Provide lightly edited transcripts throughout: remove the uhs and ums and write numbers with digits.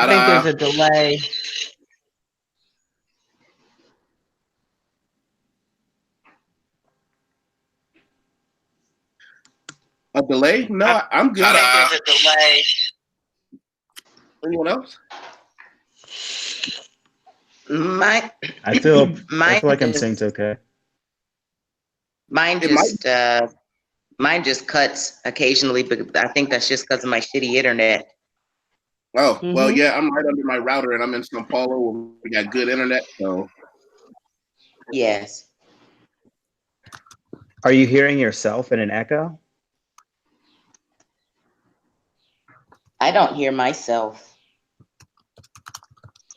I think there's Ta-da. a delay. A delay? No, I'm good. I think there's a delay. Anyone else? I feel like I'm synced okay. Mine just cuts occasionally, but I think that's just because of my shitty internet. Oh, well, yeah, I'm right under my router, and I'm in Sao Paulo where we got good internet, so. Yes. Are you hearing yourself in an echo? I don't hear myself.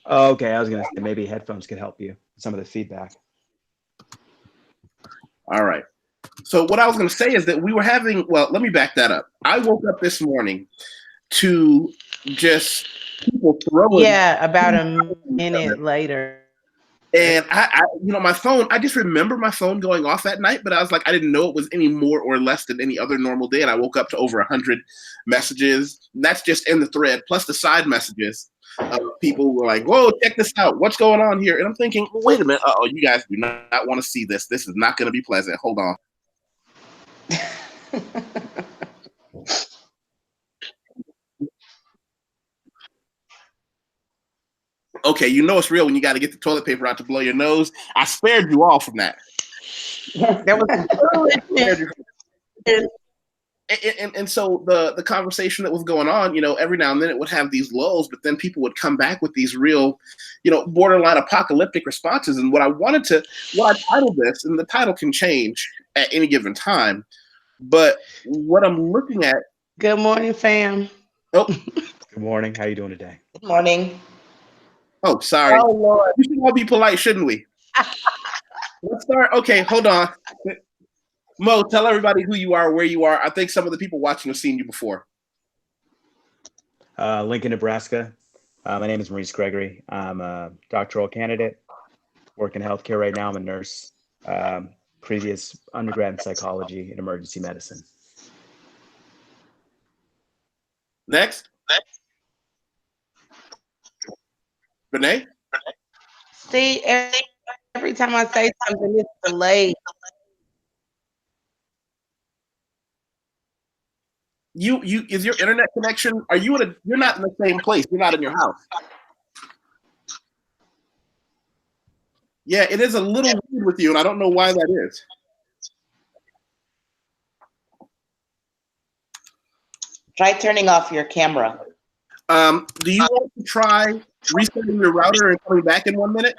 Oh, okay, I was gonna say maybe headphones could help you, some of the feedback. All right. So what I was going to say is that we were having, well, let me back that up. I woke up this morning to just people throwing. Yeah, about a minute later. And I, my phone, I just remember my phone going off at night, but I was like, I didn't know it was any more or less than any other normal day. And I woke up to over 100 messages. That's just in the thread, plus the side messages. People were like, whoa, check this out. What's going on here? And I'm thinking, wait a minute. Uh-oh, you guys do not want to see this. This is not going to be pleasant. Hold on. Okay, you know it's real when you got to get the toilet paper out to blow your nose. I spared you all from that. That was and so the conversation that was going on, every now and then it would have these lulls, but then people would come back with these real, borderline apocalyptic responses. And what I titled this, and the title can change at any given time, but what I'm looking at. Good morning, fam. Oh, good morning. How are you doing today? Good morning. Oh, sorry. Oh, Lord. We should all be polite, shouldn't we? Let's start. Okay, hold on. Mo, tell everybody who you are, where you are. I think some of the people watching have seen you before. Lincoln, Nebraska. My name is Maurice Gregory. I'm a doctoral candidate, work in healthcare right now. I'm a nurse. Previous undergrad in psychology and emergency medicine. Next. Renee? See, every time I say something, it's delayed. Is your internet connection? You're not in the same place. You're not in your house. Yeah, it is a little weird with you, and I don't know why that is. Try turning off your camera. Do you want to try resetting your router and coming back in 1 minute?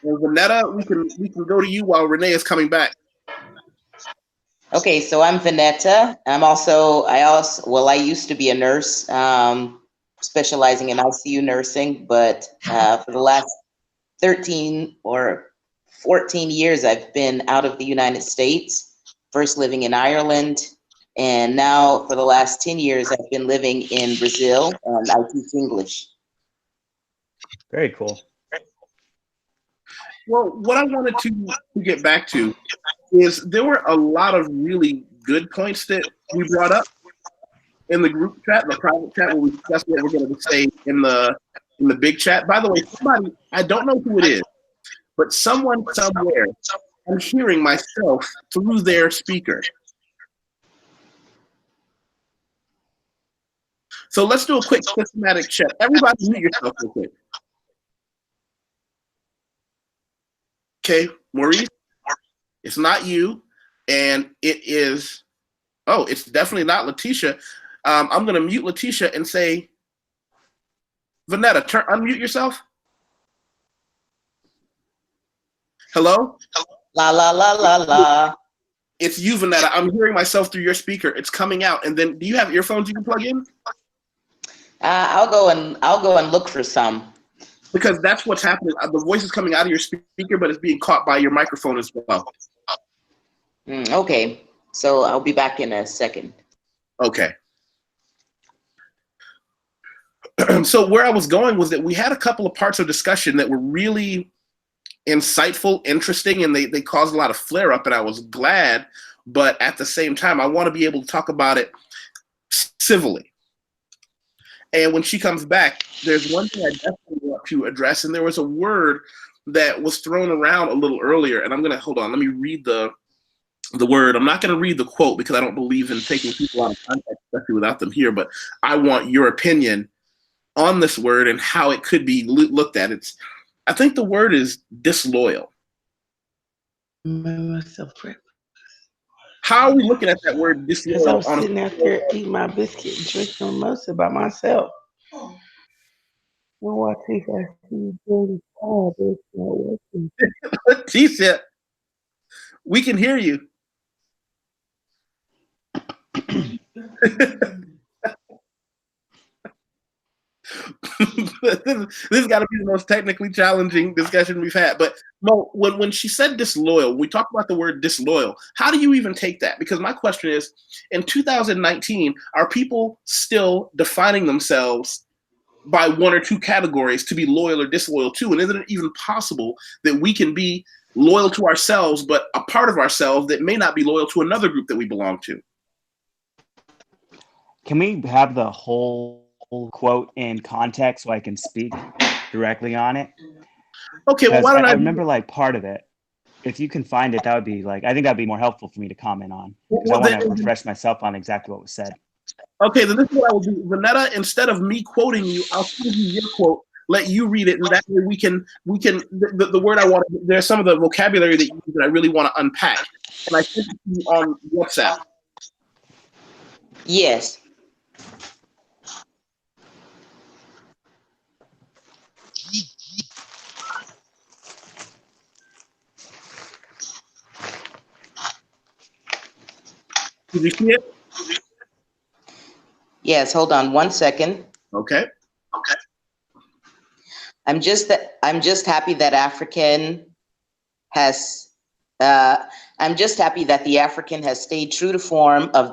Well, Vanetta, we can go to you while Renee is coming back. Okay, so I'm Vanetta. I used to be a nurse, specializing in ICU nursing, but for the last 13 or 14 years, I've been out of the United States, first living in Ireland, and now for the last 10 years, I've been living in Brazil, and I teach English. Very cool. Well, what I wanted to get back to is there were a lot of really good points that we brought up in the group chat, the private chat, where we discussed what we're going to say in the big chat. By the way, somebody, I don't know who it is, but someone somewhere, I'm hearing myself through their speaker. So let's do a quick systematic check. Everybody mute yourself real quick. Okay, Maurice, it's not you, and it is, it's definitely not Letitia. I'm going to mute Letitia and say, Vanetta, unmute yourself. Hello? La, la, la, la, la. It's you, Vanetta. I'm hearing myself through your speaker. It's coming out. And then, do you have earphones you can plug in? I'll go and look for some. Because that's what's happening. The voice is coming out of your speaker, but it's being caught by your microphone as well. Okay, so I'll be back in a second. Okay. So where I was going was that we had a couple of parts of discussion that were really insightful, interesting, and they caused a lot of flare up, and I was glad but at the same time, I want to be able to talk about it civilly. And when she comes back, there's one thing I definitely want to address, and there was a word that was thrown around a little earlier, and I'm gonna hold on. Let me read the word. I'm not gonna read the quote because I don't believe in taking people out of context, especially without them here. But I want your opinion on this word and how it could be looked at. I think the word is disloyal. How are we looking at that word disloyal? Because I'm sitting out there eating my biscuit and drinking mimosa by myself. Well, YusefWateef, I see you doing the it's not working. She said, we can hear you. This has got to be the most technically challenging discussion we've had. But Mo, when she said disloyal, we talked about the word disloyal. How do you even take that? Because my question is, in 2019, are people still defining themselves by one or two categories to be loyal or disloyal to? And isn't it even possible that we can be loyal to ourselves, but a part of ourselves that may not be loyal to another group that we belong to? Can we have the whole quote in context so I can speak directly on it? Okay, well, why don't I remember like part of it. If you can find it, that would be like, I think that'd be more helpful for me to comment on, because I want to refresh myself on exactly what was said. Okay, then this is what I will do. Vanetta, instead of me quoting you, I'll give you your quote, let you read it, and that way we can the word I want, there's some of the vocabulary that I really want to unpack. And I sent it to you on WhatsApp. Yes. Did you see it? Yes, hold on one second. Okay. I'm just happy that I'm just happy that the African has stayed true to form of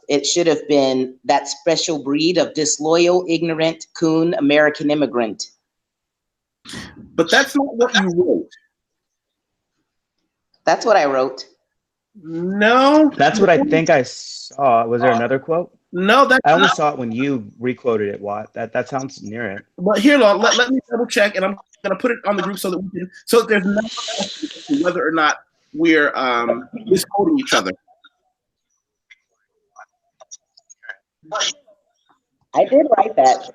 it should have been that special breed of disloyal, ignorant, coon American immigrant. But that's not what you wrote. That's what I wrote. No. That's what I think I saw. Was there another quote? No, I only saw it when you requoted it, Watt. That sounds near it. But here, let me double check, and I'm gonna put it on the group so that we can, so that there's no question whether or not we're misquoting each other. I did write that.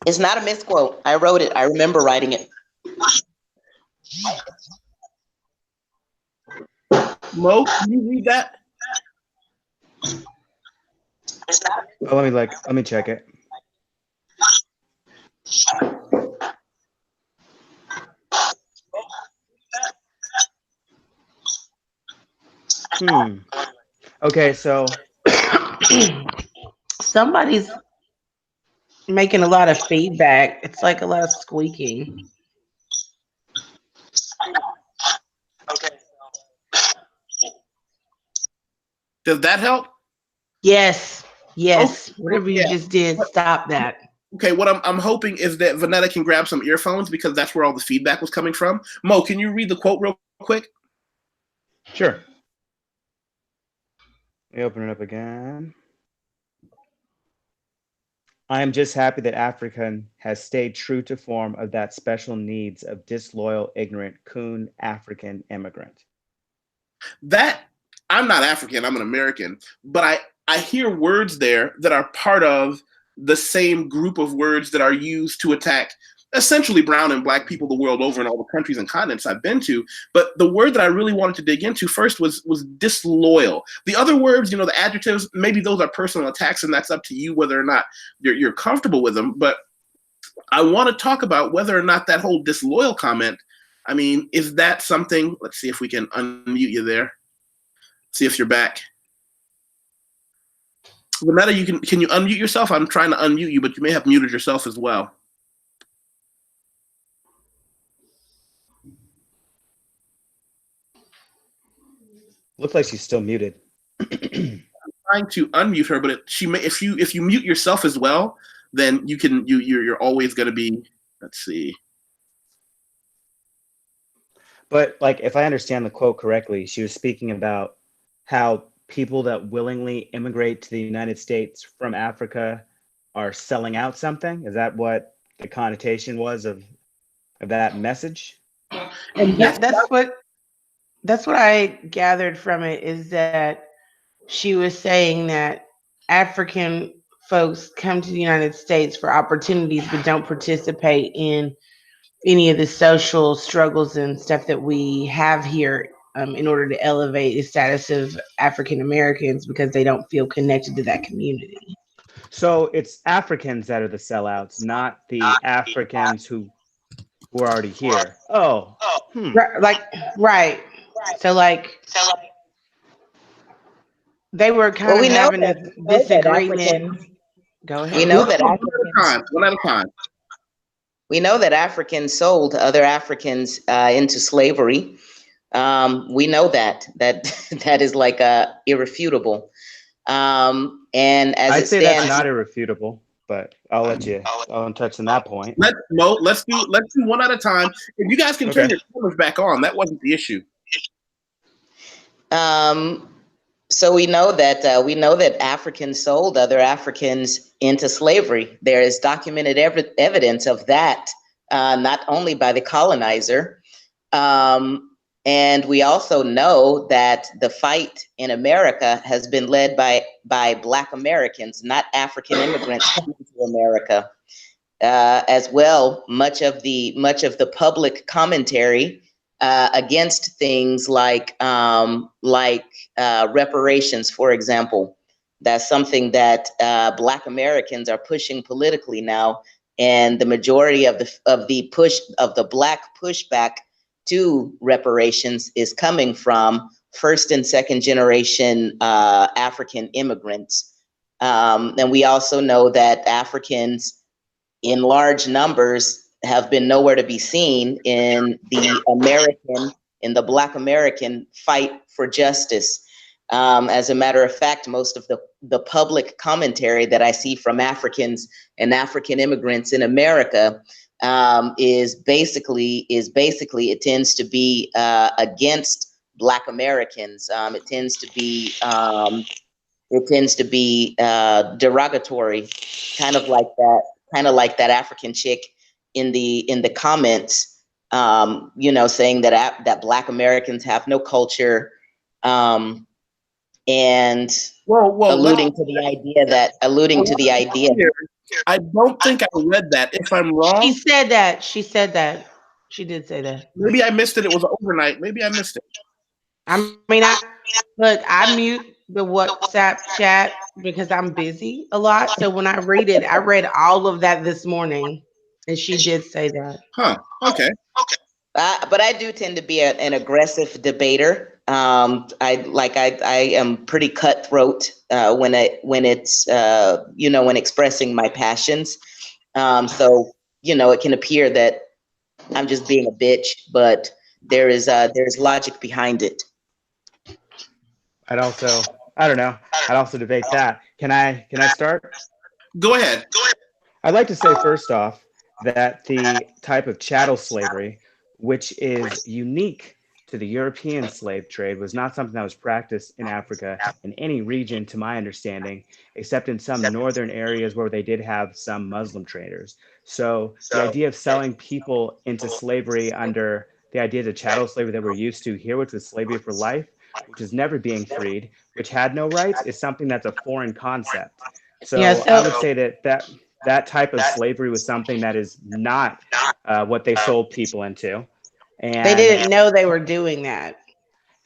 It's not a misquote. I wrote it. I remember writing it. Mo, can you read that? Oh, let me check it. Okay, so somebody's making a lot of feedback. It's like a lot of squeaking. Okay. Does that help? Yes. Okay. Whatever you just did, stop that. Okay, what I'm hoping is that Vanetta can grab some earphones, because that's where all the feedback was coming from. Mo, can you read the quote real quick? Sure. Let me open it up again. I am just happy that African has stayed true to form of that special needs of disloyal, ignorant, coon African immigrant. That, I'm not African, I'm an American, but I hear words there that are part of the same group of words that are used to attack essentially brown and black people the world over in all the countries and continents I've been to. But the word that I really wanted to dig into first was disloyal. The other words, the adjectives, maybe those are personal attacks, and that's up to you whether or not you're comfortable with them. But I want to talk about whether or not that whole disloyal comment, I mean, is that something? Let's see if we can unmute you there. See if you're back. Vanetta, can you unmute yourself? I'm trying to unmute you, but you may have muted yourself as well. Looks like she's still muted. I'm trying to unmute her, but if you mute yourself as well, then you're always going to be. Let's see. But like, if I understand the quote correctly, she was speaking about how people that willingly immigrate to the United States from Africa are selling out something. Is that what the connotation was of that message? And Yeah, that's what I gathered from it, is that she was saying that African folks come to the United States for opportunities but don't participate in any of the social struggles and stuff that we have here, in order to elevate the status of African Americans, because they don't feel connected to that community. So it's Africans that are the sellouts, not the Africans who are already here. Oh, Like, right. So, like, they were Well, kind of having this we know that disagreement. Africans, Go we ahead. know that one at a Africans, time. One at a time. we know that Africans sold other Africans into slavery. We know that that is like irrefutable. And as I'd it say that's stands, not irrefutable, but I'll touch on that point. Let's do one at a time. If you guys can turn Okay. your cameras back on, that wasn't the issue. so we know that Africans sold other Africans into slavery. There is documented evidence of that, not only by the colonizer, and we also know that the fight in America has been led by Black Americans, not African immigrants coming to America. As well, much of the public commentary against things like reparations, for example. That's something that Black Americans are pushing politically now, and the majority of the Black pushback to reparations is coming from first and second generation African immigrants. And we also know that Africans in large numbers have been nowhere to be seen in the Black American fight for justice. As a matter of fact, most of the public commentary that I see from Africans and African immigrants in America is basically it tends to be against Black Americans. It tends to be derogatory, kind of like that African chick in the comments, saying that Black Americans have no culture, and alluding to the idea. I don't think I read that. If I'm wrong, She said that. She said that. She did say that. maybe I missed it. It was overnight. Maybe I missed it. I mean, I mute the WhatsApp chat because I'm busy a lot. So when I read it, I read all of that this morning, and she did say that. Huh. Okay. But I do tend to be an aggressive debater. I am pretty cutthroat when it's when expressing my passions. So it can appear that I'm just being a bitch, but there's logic behind it. I don't know. I'd also debate that. Can I start? Go ahead. I'd like to say first off that the type of chattel slavery, which is unique to the European slave trade, was not something that was practiced in Africa in any region, to my understanding, except in some northern areas where they did have some Muslim traders. So the idea of selling people into slavery under the idea of chattel slavery that we're used to here, which was slavery for life, which is never being freed, which had no rights, is something that's a foreign concept. So Yeah, I would say that type of slavery was something that is not what they sold people into. they And didn't know they were doing that.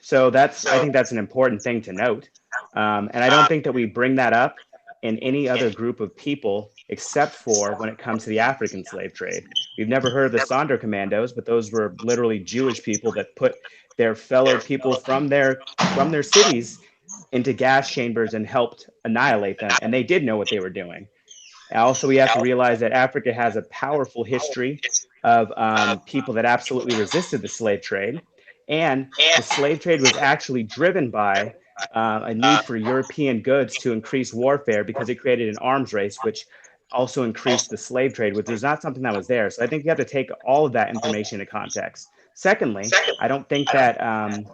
so I think that's an important thing to note. And I don't think that we bring that up in any other group of people except for when it comes to the African slave trade. We've never heard of the Sonder Commandos, but those were literally Jewish people that put their fellow people from their cities into gas chambers and helped annihilate them. And they did know what they were doing. Also, we have to realize that Africa has a powerful history of people that absolutely resisted the slave trade. And the slave trade was actually driven by a need for European goods to increase warfare, because it created an arms race, which also increased the slave trade, which was not something that was there. So I think you have to take all of that information into context. Secondly, I don't think that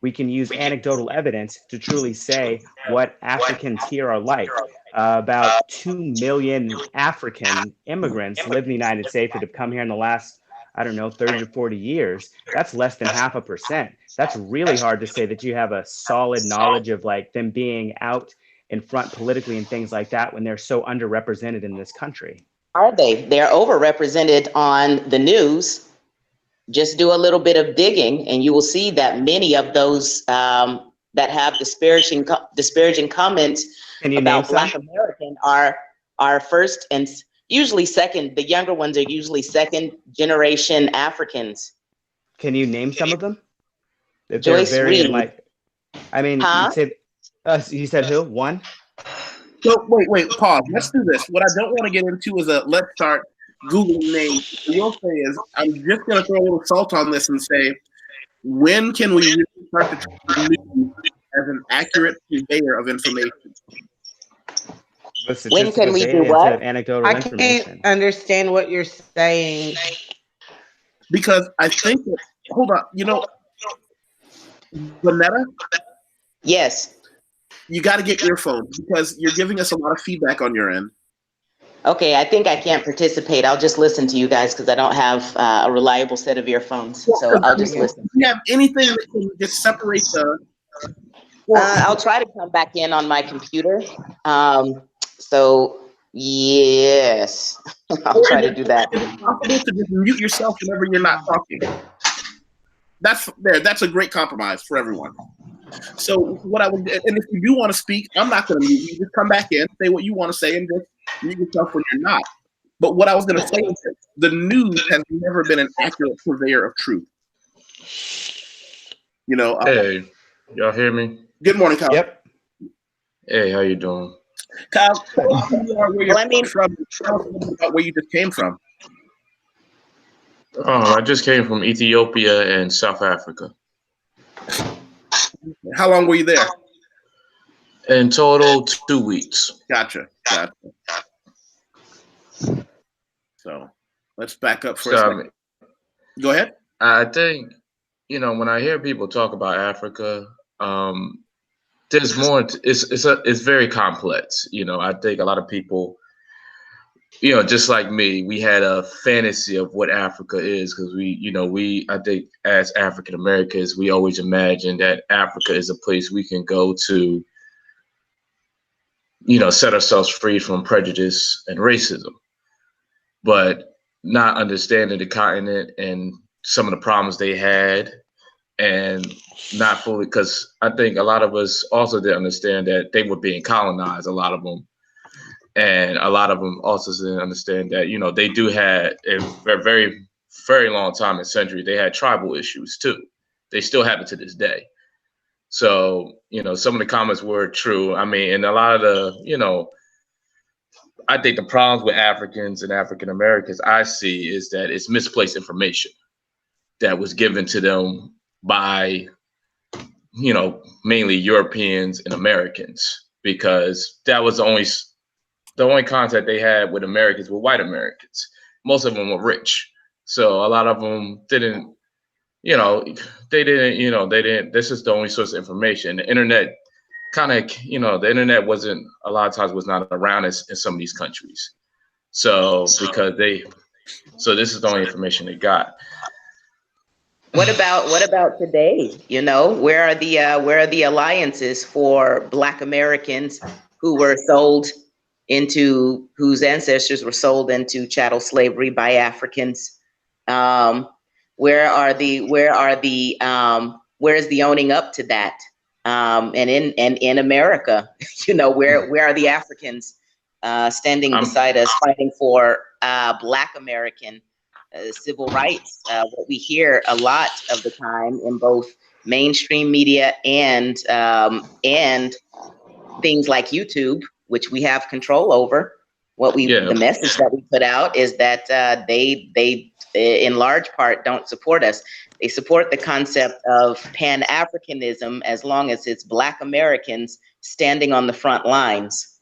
we can use anecdotal evidence to truly say what Africans here are like. About 2 million African immigrants live in the United States that have come here in the last, I don't know, 30 to 40 years. That's less than 0.5%. That's really hard to say that you have a solid knowledge of like them being out in front politically and things like that when they're so underrepresented in this country. Are they? They're overrepresented on the news. Just do a little bit of digging, and you will see that many of those that have disparaging comments Can you about name Black some? American are first and usually second. The younger ones are usually second generation Africans. Can you name some of them? If they're Joyce very Reed, like, I mean, huh? you'd say, you said who? One? So wait, pause. Let's do this. What I don't want to get into is let's start Googling names. What we'll say is I'm just going to throw a little salt on this and say, when can we really start to treat the news as an accurate conveyor of information? With When can statistical we do data instead what? of anecdotal I information. can't understand what you're saying. Because I think that, hold on, Vanetta, Yes. you got to get earphones because you're giving us a lot of feedback on your end. Okay, I think I can't participate. I'll just listen to you guys because I don't have a reliable set of earphones. So I'll just listen. Do you have anything that can just separate the... I'll try to come back in on my computer. So yes, I'll try to do that. Is it possible to just mute yourself whenever you're not talking? That's a great compromise for everyone. So what I would, and if you do want to speak, I'm not going to mute you. Just come back in, say what you want to say, and just mute yourself when you're not. But what I was going to say is that the news has never been an accurate purveyor of truth. Hey, y'all hear me? Good morning, Kyle. Yep. Hey, how you doing? Kyle, tell us who you are, where you're Well, I mean- from. Tell us a little bit about where you just came from. Oh, I just came from Ethiopia and South Africa. How long were you there? In total, 2 weeks. Gotcha. So let's back up for a second. Go ahead. I think, when I hear people talk about Africa, there's more. It's very complex. I think a lot of people, just like me, we had a fantasy of what Africa is because I think as African Americans, we always imagine that Africa is a place we can go to, set ourselves free from prejudice and racism, but not understanding the continent and some of the problems they had and not fully, because I think a lot of us also didn't understand that they were being colonized, a lot of them. And a lot of them also didn't understand that, they do have a very, very long time in century, they had tribal issues too. They still have it to this day. So, some of the comments were true. I mean, and a lot of the, I think the problems with Africans and African Americans I see is that it's misplaced information that was given to them by, mainly Europeans and Americans, because that was the only contact they had with Americans were white Americans. Most of them were rich. So a lot of them didn't, they didn't, this is the only source of information. The internet the internet wasn't, a lot of times was not around in some of these countries. So this is the only information they got. What about today? Where are the alliances for Black Americans whose ancestors were sold into chattel slavery by Africans? Where is the owning up to that? And in America, where are the Africans standing beside us, fighting for Black American civil rights? What we hear a lot of the time in both mainstream media and things like YouTube, which we have control over. The message that we put out is that they in large part don't support us. They support the concept of Pan-Africanism as long as it's Black Americans standing on the front lines.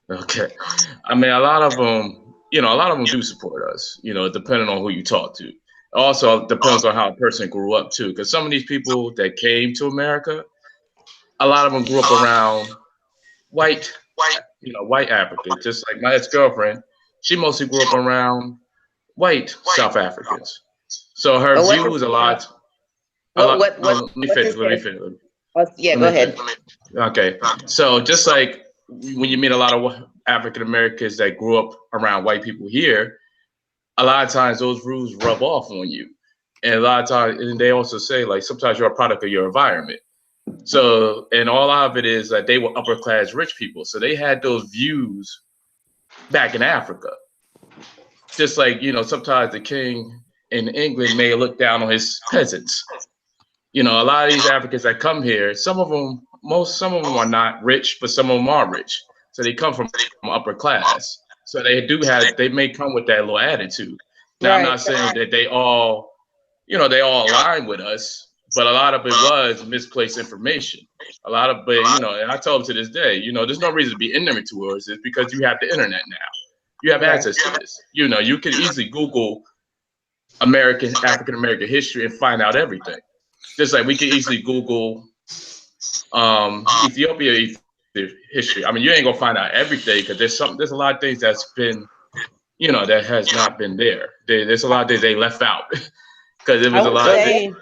Okay. I mean, a lot of them do support us, depending on who you talk to. Also depends on how a person grew up too, because some of these people that came to America, a lot of them grew up around white, white Africans. Just like my ex-girlfriend, she mostly grew up around white South Africans. So her But view was a lot. Let me finish. Yeah, go ahead. Okay, so just like when you meet a lot of African Americans that grew up around white people here, a lot of times those rules rub off on you, and a lot of times, and they also say like sometimes you're a product of your environment. So, and all of it is that they were upper class rich people, so they had those views back in Africa. Just like sometimes the king in England may look down on his peasants. A lot of these Africans that come here, some of them are not rich, but some of them are rich. So they come from upper class. So they may come with that little attitude. Now, I'm not saying that they all align with us, but a lot of it was misplaced information. A lot of, but and I tell them to this day, there's no reason to be ignorant to us. It's because you have the internet now. You have access to this. You can easily Google African American history and find out everything. Just like we can easily Google Ethiopia history. I mean, you ain't gonna find out everything because there's a lot of things that's been, that has not been there. There's a lot of things they left out because it was a lot of things.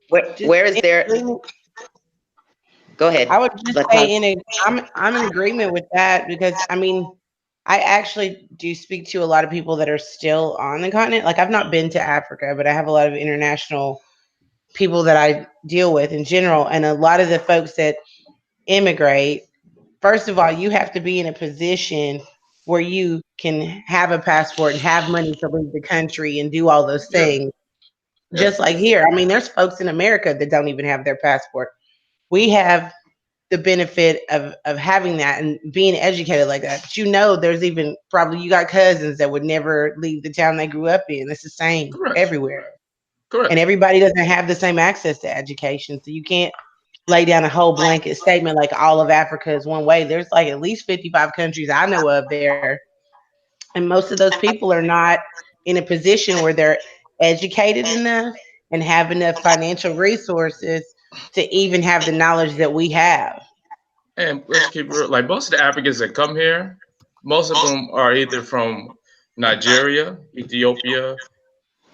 Where is there? Go ahead. I would just say I'm in agreement with that because I mean, I actually do speak to a lot of people that are still on the continent. Like I've not been to Africa, but I have a lot of international people that I deal with in general. And a lot of the folks that immigrate, first of all, you have to be in a position where you can have a passport and have money to leave the country and do all those things. Yeah. Just like here. I mean, there's folks in America that don't even have their passport. We have the benefit of having that and being educated like that. But there's even probably you got cousins that would never leave the town they grew up in. It's the same everywhere. Correct. And everybody doesn't have the same access to education. So you can't lay down a whole blanket statement like all of Africa is one way. There's like at least 55 countries I know of there. And most of those people are not in a position where they're educated enough and have enough financial resources to even have the knowledge that we have. And let's keep real. Like most of the Africans that come here, most of them are either from Nigeria, Ethiopia,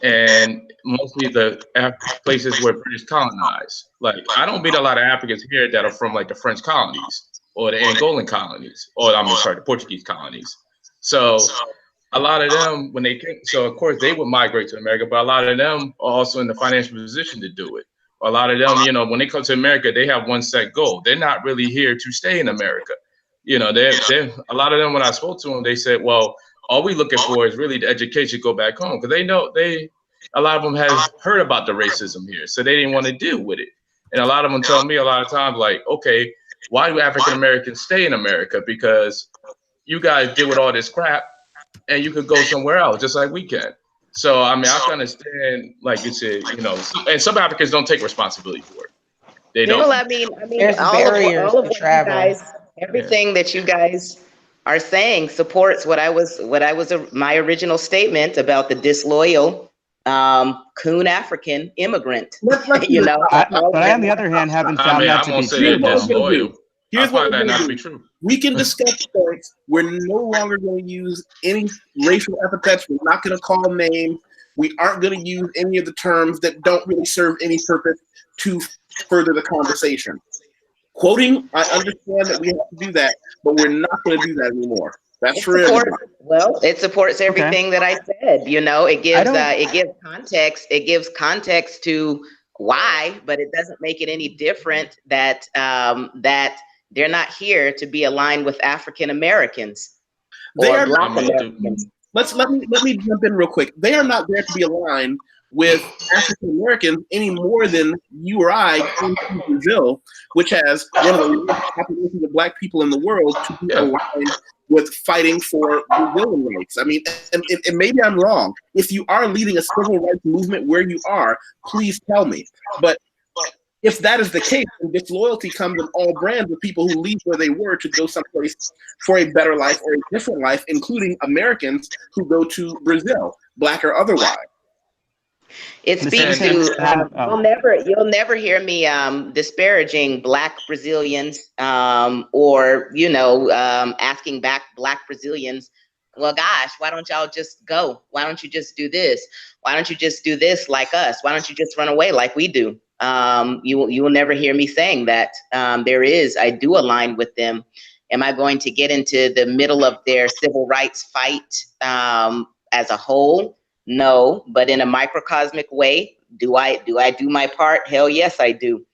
and mostly the places where British colonized. Like I don't meet a lot of Africans here that are from like the French colonies or the Angolan colonies, or the Portuguese colonies. So a lot of them, when they came, so of course they would migrate to America, but a lot of them are also in the financial position to do it. A lot of them, when they come to America, they have one set goal. They're not really here to stay in America. They're a lot of them, when I spoke to them, they said, well, all we looking for is really the education, go back home. Because a lot of them have heard about the racism here. So they didn't want to deal with it. And a lot of them tell me a lot of times, like, okay, why do African Americans stay in America? Because you guys deal with all this crap and you could go somewhere else, just like we can. So, I mean, I can understand, like you said, and some Africans don't take responsibility for it. They don't. Well, I mean, there's barriers to travel. Everything that you guys are saying supports my original statement about the disloyal coon African immigrant. But I, on the other hand, haven't found that to be true. Disloyal. Here's what that not to be true. We can discuss points. We're no longer going to use any racial epithets. We're not going to call names. We aren't going to use any of the terms that don't really serve any purpose to further the conversation. Quoting, I understand that we have to do that, but we're not going to do that anymore. That's for everybody. Well, it supports everything that I said. It gives context. It gives context to why, but it doesn't make it any different that they're not here to be aligned with African Americans or Black Americans. Let me jump in real quick. They are not there to be aligned with African Americans any more than you or I came to Brazil, which has one of the largest populations of Black people in the world, to be aligned with fighting for Brazilian rights. I mean, and maybe I'm wrong. If you are leading a civil rights movement where you are, please tell me. But if that is the case, then disloyalty comes in all brands of people who leave where they were to go someplace for a better life or a different life, including Americans who go to Brazil, Black or otherwise. It The speaks same to thing happened. you'll never hear me disparaging Black Brazilians or asking back Black Brazilians. Well, gosh, why don't y'all just go? Why don't you just do this? Why don't you just do this like us? Why don't you just run away like we do? You will never hear me saying that. I do align with them. Am I going to get into the middle of their civil rights fight as a whole? No, but in a microcosmic way, do I do my part? Hell yes, I do.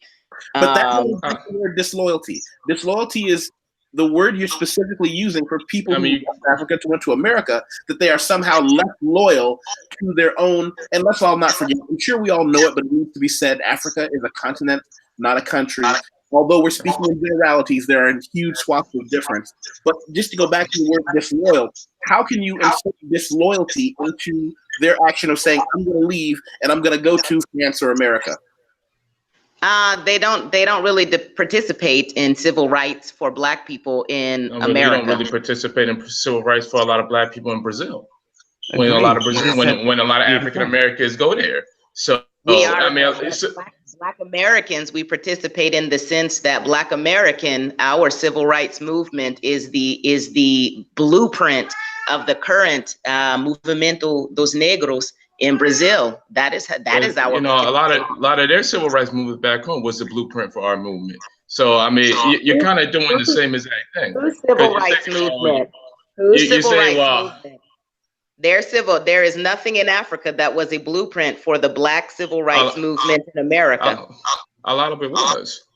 But that goes back to the word disloyalty. Disloyalty is the word you're specifically using for people who left Africa to went to America, that they are somehow less loyal to their own. And let's all not forget, I'm sure we all know it, but it needs to be said, Africa is a continent, not a country. Although we're speaking in generalities, there are huge swaths of difference. But just to go back to the word disloyal, how can you insert disloyalty into their action of saying, I'm going to leave and I'm going to go to France or America? They don't really participate in civil rights for Black people in America. They don't really participate in civil rights for a lot of Black people in Brazil. When a lot of African Americans go there. So we are Black Americans. We participate in the sense that our civil rights movement is the blueprint of the current Movimento dos Negros in Brazil. That is our. A lot of their civil rights movement back home was the blueprint for our movement. So I mean, you're kind of doing the same exact thing. Whose civil rights movement? Whose civil rights movement? There is nothing in Africa that was a blueprint for the Black civil rights movement in America. A lot of it was.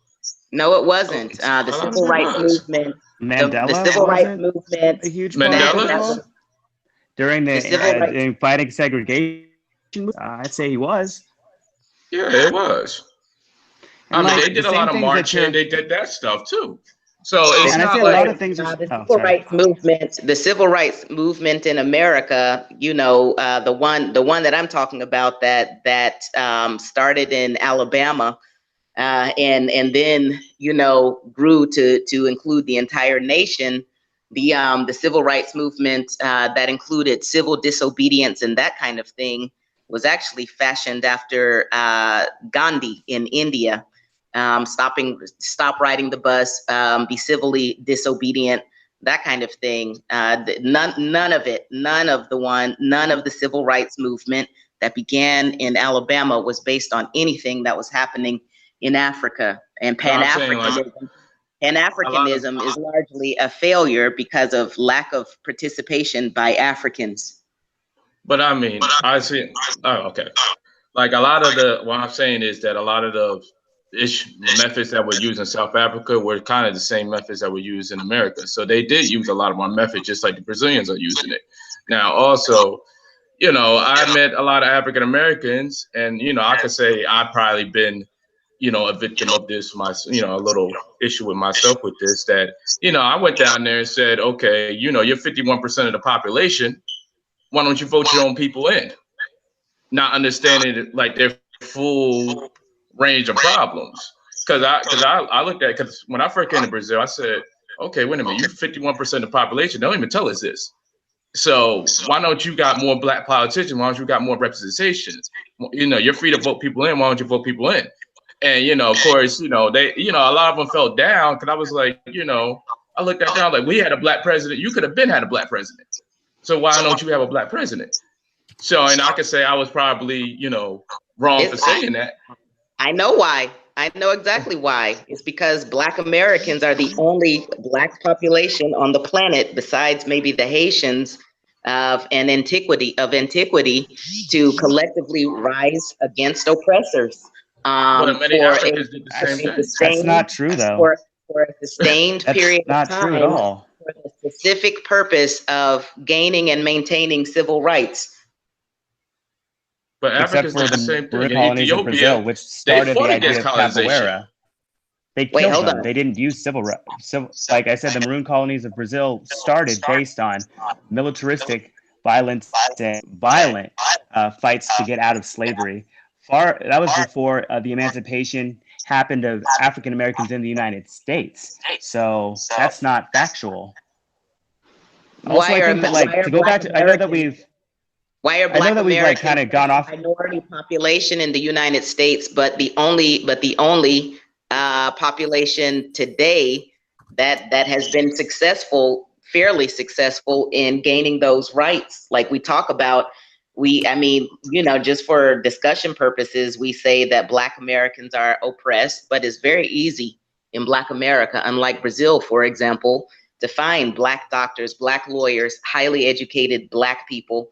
No, it wasn't. The civil rights movement. The civil rights movement. A huge Mandela during the fighting segregation. I'd say he was. Yeah, it was. They did a lot of marching. They did that stuff too. So it's not like a lot of things. The civil rights movement in America. The one that I'm talking about that started in Alabama, and then grew to include the entire nation. The civil rights movement that included civil disobedience and that kind of thing was actually fashioned after Gandhi in India. Stop riding the bus, be civilly disobedient, that kind of thing. None of the civil rights movement that began in Alabama was based on anything that was happening in Africa. And Pan-Africanism is largely a failure because of lack of participation by Africans. But I mean, I see. Oh, okay. Like what I'm saying is that a lot of the methods that were used in South Africa were kind of the same methods that were used in America. So they did use a lot of our methods, just like the Brazilians are using it. Now, also, I met a lot of African Americans, and I could say I've probably been, a victim of this. A little issue with myself with this. That I went down there and said, okay, you're 51% of the population. Why don't you vote your own people in? Not understanding like their full range of problems. Because I looked at it, because when I first came to Brazil, I said, okay, wait a minute, you're 51% of the population. They don't even tell us this. So why don't you got more Black politicians? Why don't you got more representation? You're free to vote people in. Why don't you vote people in? And of course, they a lot of them fell down, because I was like, I looked at them like, we had a Black president. You could have had a Black president. So why don't you have a Black president? So, and I could say I was probably, wrong for saying that. I know why. I know exactly why. It's because Black Americans are the only Black population on the planet, besides maybe the Haitians of antiquity, to collectively rise against oppressors. But many Africans did the same thing. That's not true, though. For a sustained period of time. Not true at all. For the specific purpose of gaining and maintaining civil rights. But except for the same thing. Colonies of Brazil, which started the idea of capoeira. They killed them. They didn't use civil rights. Like I said, the Maroon colonies of Brazil started based on militaristic violence and violent fights to get out of slavery. That was before the emancipation happened of African Americans in the United States. So that's not factual. Also, I think that, like, to go back to, I know that we've Why are I know Black that we've like Americans kind of gone off. a minority population in the United States, but the only population today that has been successful, fairly successful in gaining those rights? Like we talk about, I mean, you know, just for discussion purposes, we say that Black Americans are oppressed, but it's very easy in Black America, unlike Brazil, for example, to find Black doctors, Black lawyers, highly educated Black people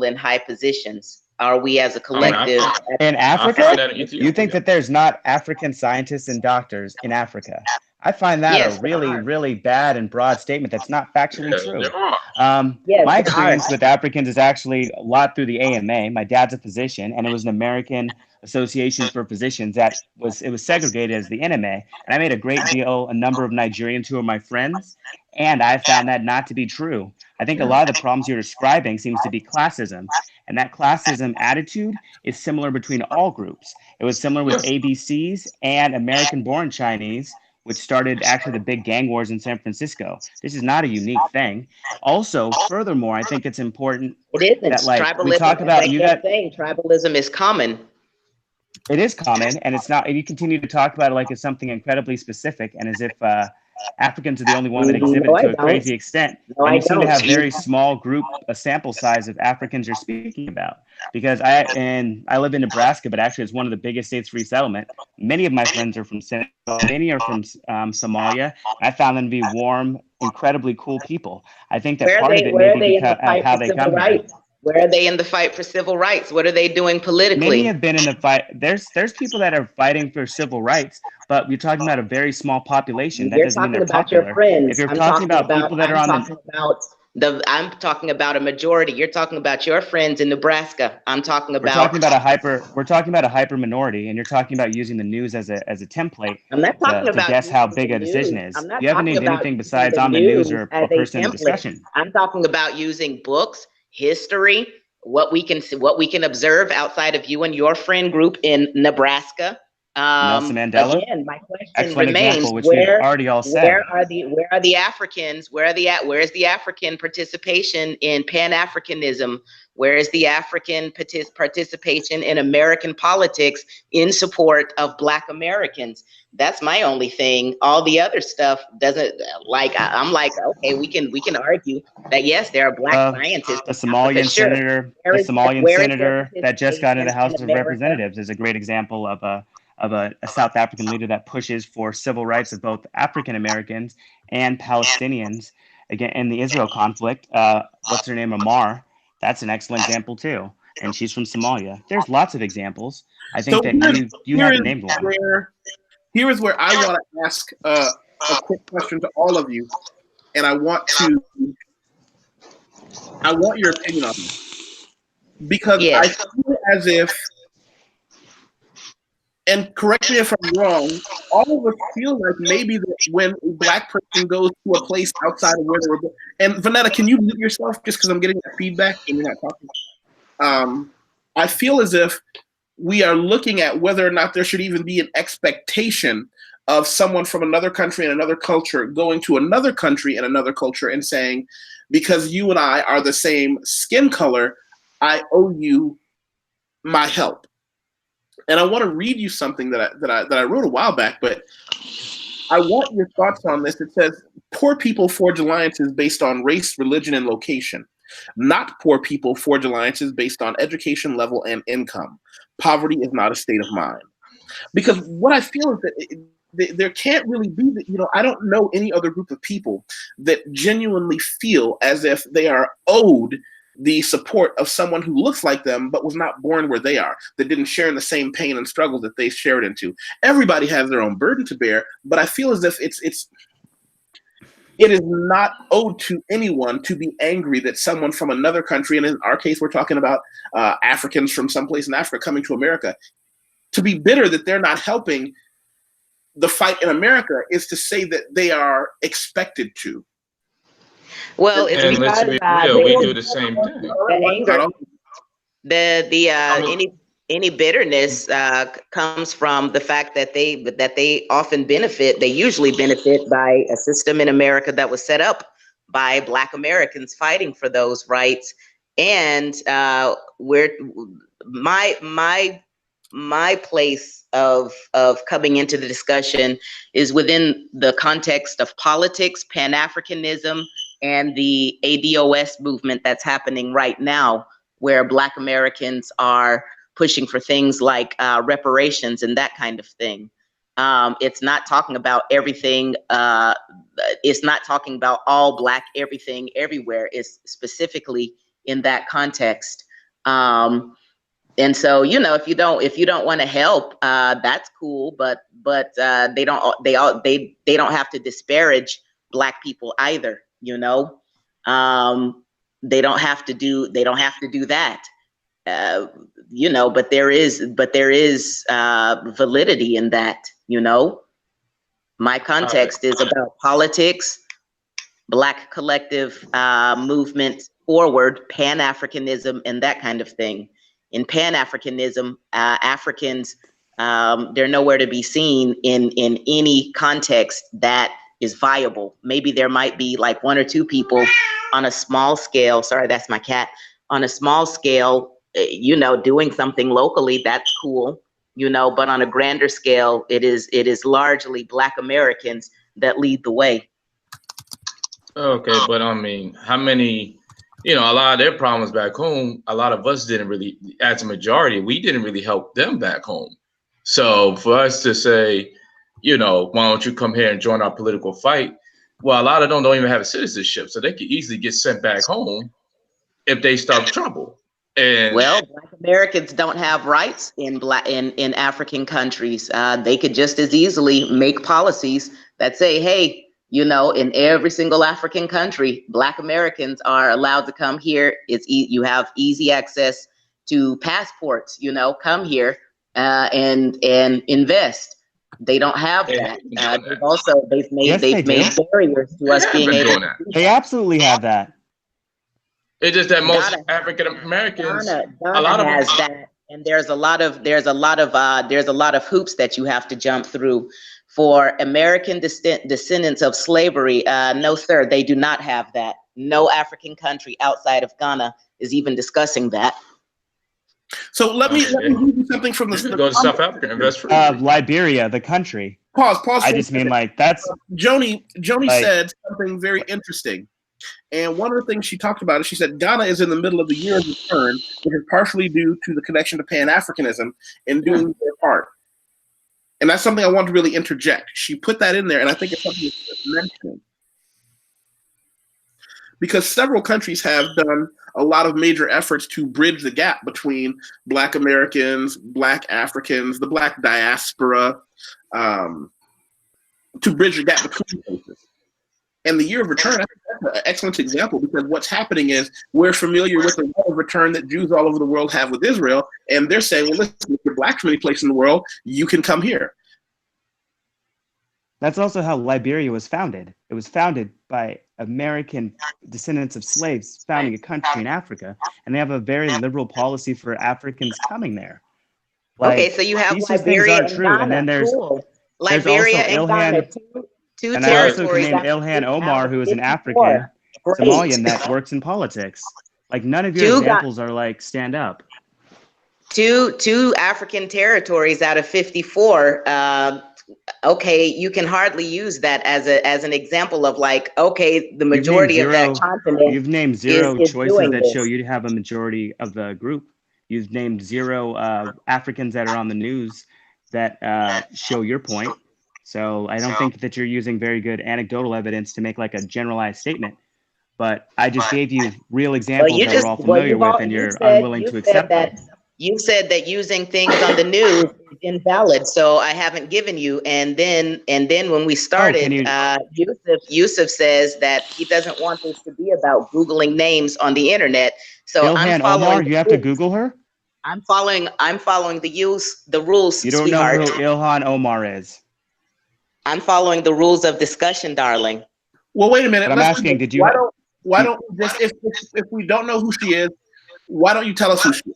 in high positions. Are we as a collective? In I find Africa, that in you think Ethiopia. that there's not African scientists and doctors in Africa? I find that Yes, a there really, are. really bad and broad statement that's not factually Yeah, true. there are. Yes, My there are. experience with Africans is actually a lot through the AMA. My dad's a physician, and it was an American Association for Physicians it was segregated as the NMA. And I made a number of Nigerians who are my friends, and I found that not to be true. I think a lot of the problems you're describing seems to be classism, and that classism attitude is similar between all groups. It was similar with ABCs and American-born Chinese, which started actually the big gang wars in San Francisco. This is not a unique thing. Also, furthermore, I think it's important It that isn't. like we Tribalism, talk as I about kept saying, tribalism is common. it is common and it's not, and you continue to talk about it like it's something incredibly specific and as if Africans are the only one that exhibit No, it I to a don't. crazy extent. No, And I you seem to have don't. very small group, a sample size of Africans you're speaking about. Because I live in Nebraska, but actually it's one of the biggest states for resettlement. Many of my friends are from Senegal, many are from Somalia. I found them to be warm, incredibly cool people. I think that part of it may Where are be they in the because of fight how for they civil come here. rights? Where are they in the fight for civil rights? What are they doing Many politically? have been in the fight. There's people that are fighting for civil rights, but you're talking about a very small population. That You're doesn't mean talking they're about your popular. If friends. you're talking about people that are on the, I'm talking about a majority. You're talking about your friends in Nebraska. I'm talking we're talking about. about a hyper minority, and you're talking about using the news as a template I'm not talking to about guess how using the big a decision news. is. I'm not You haven't talking named about anything using besides the on the news news or as a a person in the template. discussion. I'm talking about using books, history, what we can observe outside of you and your friend group in Nebraska. Nelson Mandela, Again, my question excellent remains: example, which we've already all said. where are the Africans? Where's the African participation in Pan-Africanism? Where is the African participation in American politics in support of Black Americans? That's my only thing. All the other stuff doesn't, like. I'm like, okay, we can argue that yes, there are Black scientists The in Africa. Somalian Sure. Where is their senator that just got into the participation House in of America? Representatives is a great example of a South African leader that pushes for civil rights of both African Americans and Palestinians again in the Israel conflict. What's her name? Amar. That's an excellent example too, and she's from Somalia. There's lots of examples. I think So that you here is haven't named one. here is where I want to ask a quick question to all of you, and I want your opinion on this because I Yes. feel as if, and correct me if I'm wrong, all of us feel like maybe that when a Black person goes to a place outside of where they were born, and Vanetta, can you mute yourself just because I'm getting that feedback and you're not talking? I feel as if we are looking at whether or not there should even be an expectation of someone from another country and another culture going to another country and another culture and saying, because you and I are the same skin color, I owe you my help. And I want to read you something that I wrote a while back, but I want your thoughts on this. It says, poor people forge alliances based on race, religion, and location. Not poor people forge alliances based on education level and income. Poverty is not a state of mind. Because what I feel is that there can't really be, I don't know any other group of people that genuinely feel as if they are owed the support of someone who looks like them but was not born where they are, that didn't share in the same pain and struggle that they shared into. Everybody has their own burden to bear, but I feel as if it is not owed to anyone to be angry that someone from another country, and in our case we're talking about Africans from someplace in Africa coming to America, to be bitter that they're not helping the fight in America is to say that they are expected to. Well, it's And let's because be real, we do the same thing. the anger, any bitterness comes from the fact that they often benefit. They usually benefit by a system in America that was set up by Black Americans fighting for those rights. And where my place of coming into the discussion is within the context of politics, Pan-Africanism, and the ADOS movement that's happening right now, where Black Americans are pushing for things like reparations and that kind of thing. It's not talking about everything. It's not talking about all Black everything everywhere. It's specifically in that context. And so, you know, if you don't want to help, that's cool. But they don't have to disparage Black people either. You know, they don't have to do that. You know, but there is validity in that. You know, my context is about politics, Black collective movement forward, Pan-Africanism, and that kind of thing. In Pan-Africanism, Africans, they're nowhere to be seen in any context that is viable. Maybe there might be like one or two people on a small scale. Sorry, that's my cat. On a small scale, you know, doing something locally, that's cool, you know, but on a grander scale, it is largely Black Americans that lead the way. Okay, but I mean, how many, you know, a lot of their problems back home, a lot of us didn't really, as a majority, we didn't really help them back home. So for us to say, you know, why don't you come here and join our political fight? Well, a lot of them don't even have a citizenship, so they could easily get sent back home if they start trouble. And well, Black Americans don't have rights in African countries. They could just as easily make policies that say, hey, you know, in every single African country, Black Americans are allowed to come here. You have easy access to passports. You know, come here and invest. They don't have that. They've made barriers to us being able to do that. They absolutely have that. It's just that most African Americans, a lot of has that, and there's a lot of hoops that you have to jump through. For American descendants of slavery, no, sir, they do not have that. No African country outside of Ghana is even discussing that. So let me give you something from the go to South Africa and invest for Liberia, the country. Pause. I just mean like that's Joni said something very interesting. And one of the things she talked about is she said Ghana is in the middle of the year of return, which is partially due to the connection to Pan-Africanism and doing their part. And that's something I want to really interject. She put that in there, and I think it's something that's mentioned. Because several countries have done a lot of major efforts to bridge the gap between Black Americans, Black Africans, the Black diaspora, to bridge the gap between places. And the year of return, I think that's an excellent example, because what's happening is we're familiar with the year of return that Jews all over the world have with Israel, and they're saying, well, listen, if you're Black from any place in the world, you can come here. That's also how Liberia was founded. It was founded by American descendants of slaves founding a country in Africa, and they have a very liberal policy for Africans coming there. Like, okay, so you have Liberia and Ghana. And then there's Liberia and Ghana, two and territories. I also can name Ilhan Omar, who is an African Somalian that works in politics. Like, none of your examples are like stand up. Two African territories out of 54. Okay, you can hardly use that as an example of like, okay, the majority of that continent. You've named zero choices that show you have a majority of the group. You've named zero Africans that are on the news that show your point. So I don't think that you're using very good anecdotal evidence to make like a generalized statement. But I just gave you real examples that we're all familiar with, and you're unwilling to accept them. You said that using things on the news is invalid, so I haven't given you. And then when we started, Yusef says that he doesn't want this to be about Googling names on the internet. So Ilhan Omar, you have to Google her? I'm following the rules. You don't know who Ilhan Omar is. I'm following the rules of discussion, darling. Well, wait a minute. But I'm asking, did you? Why don't we just, if we don't know who she is, why don't you tell us who she is?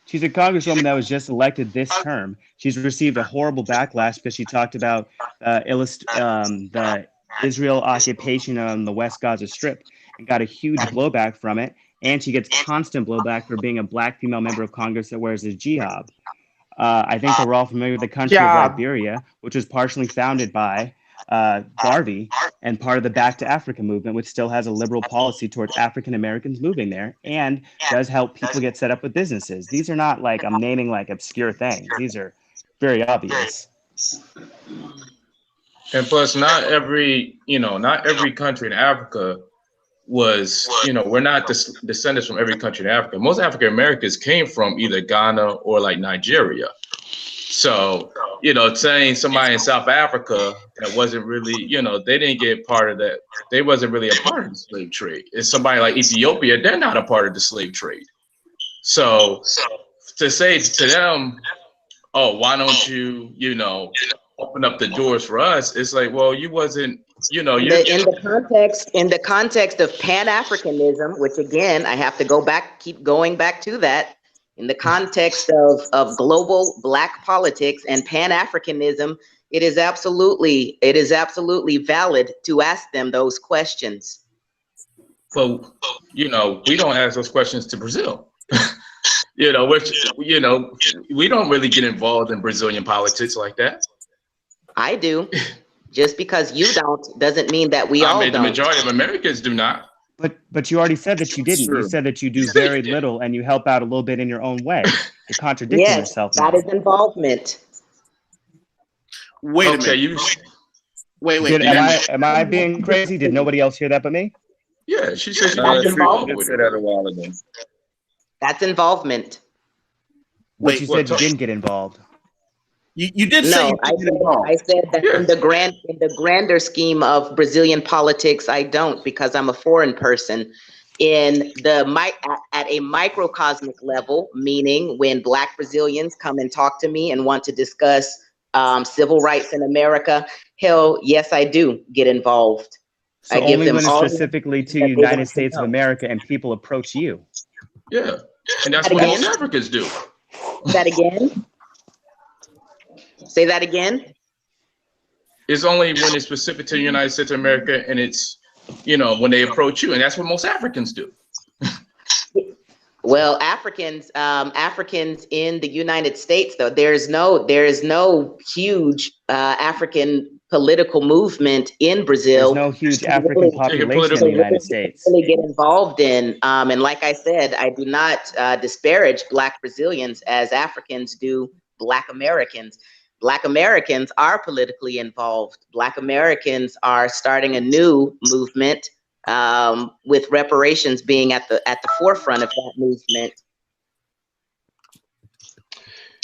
She's a congresswoman that was just elected this term. She's received a horrible backlash because she talked about the Israel occupation on the West Gaza Strip and got a huge blowback from it. and she gets constant blowback for being a Black female member of Congress that wears a jihad. I think that we're all familiar with the country of Liberia, which was partially founded by Garvey and part of the Back to Africa movement, which still has a liberal policy towards African Americans moving there and does help people get set up with businesses. These are not like I'm naming like obscure things. These are very obvious. And plus, not every country in Africa was, we're not descendants from every country in Africa. Most African Americans came from either Ghana or like Nigeria. So, saying somebody in South Africa that wasn't really, they didn't get part of that. They wasn't really a part of the slave trade. It's somebody like Ethiopia, they're not a part of the slave trade. So to say to them, oh, why don't you, open up the doors for us? It's like, well, you wasn't, in the context of Pan-Africanism, which again, I have to keep going back to that. In the context of global Black politics and Pan-Africanism, it is absolutely valid to ask them those questions. Well, we don't ask those questions to Brazil. We don't really get involved in Brazilian politics like that. I do. Just because you don't doesn't mean that we all don't. The majority of Americans do not. But you already said that you didn't. You said that you do very little and you help out a little bit in your own way. You're contradicting yourself now. That is involvement. Wait a minute. Wait. Am I being crazy? Did nobody else hear that but me? Yeah, she said that's involvement. That a while ago. That's involvement. But you said you didn't get involved. You did say I said that in the grander scheme of Brazilian politics, I don't, because I'm a foreign person. At a microcosmic level, meaning when Black Brazilians come and talk to me and want to discuss civil rights in America, hell, yes, I do get involved. So I give only them when it's specifically to United States of America and people approach you. Yeah, and that's what most Africans do. That again? Say that again. It's only when it's specific to the United States of America and it's, when they approach you, and that's what most Africans do. Well, Africans in the United States, though, there is no huge African political movement in Brazil. There's no huge African population in the United States. Really get involved in, and like I said, I do not disparage Black Brazilians as Africans do Black Americans. Black Americans are politically involved. Black Americans are starting a new movement, with reparations being at the forefront of that movement.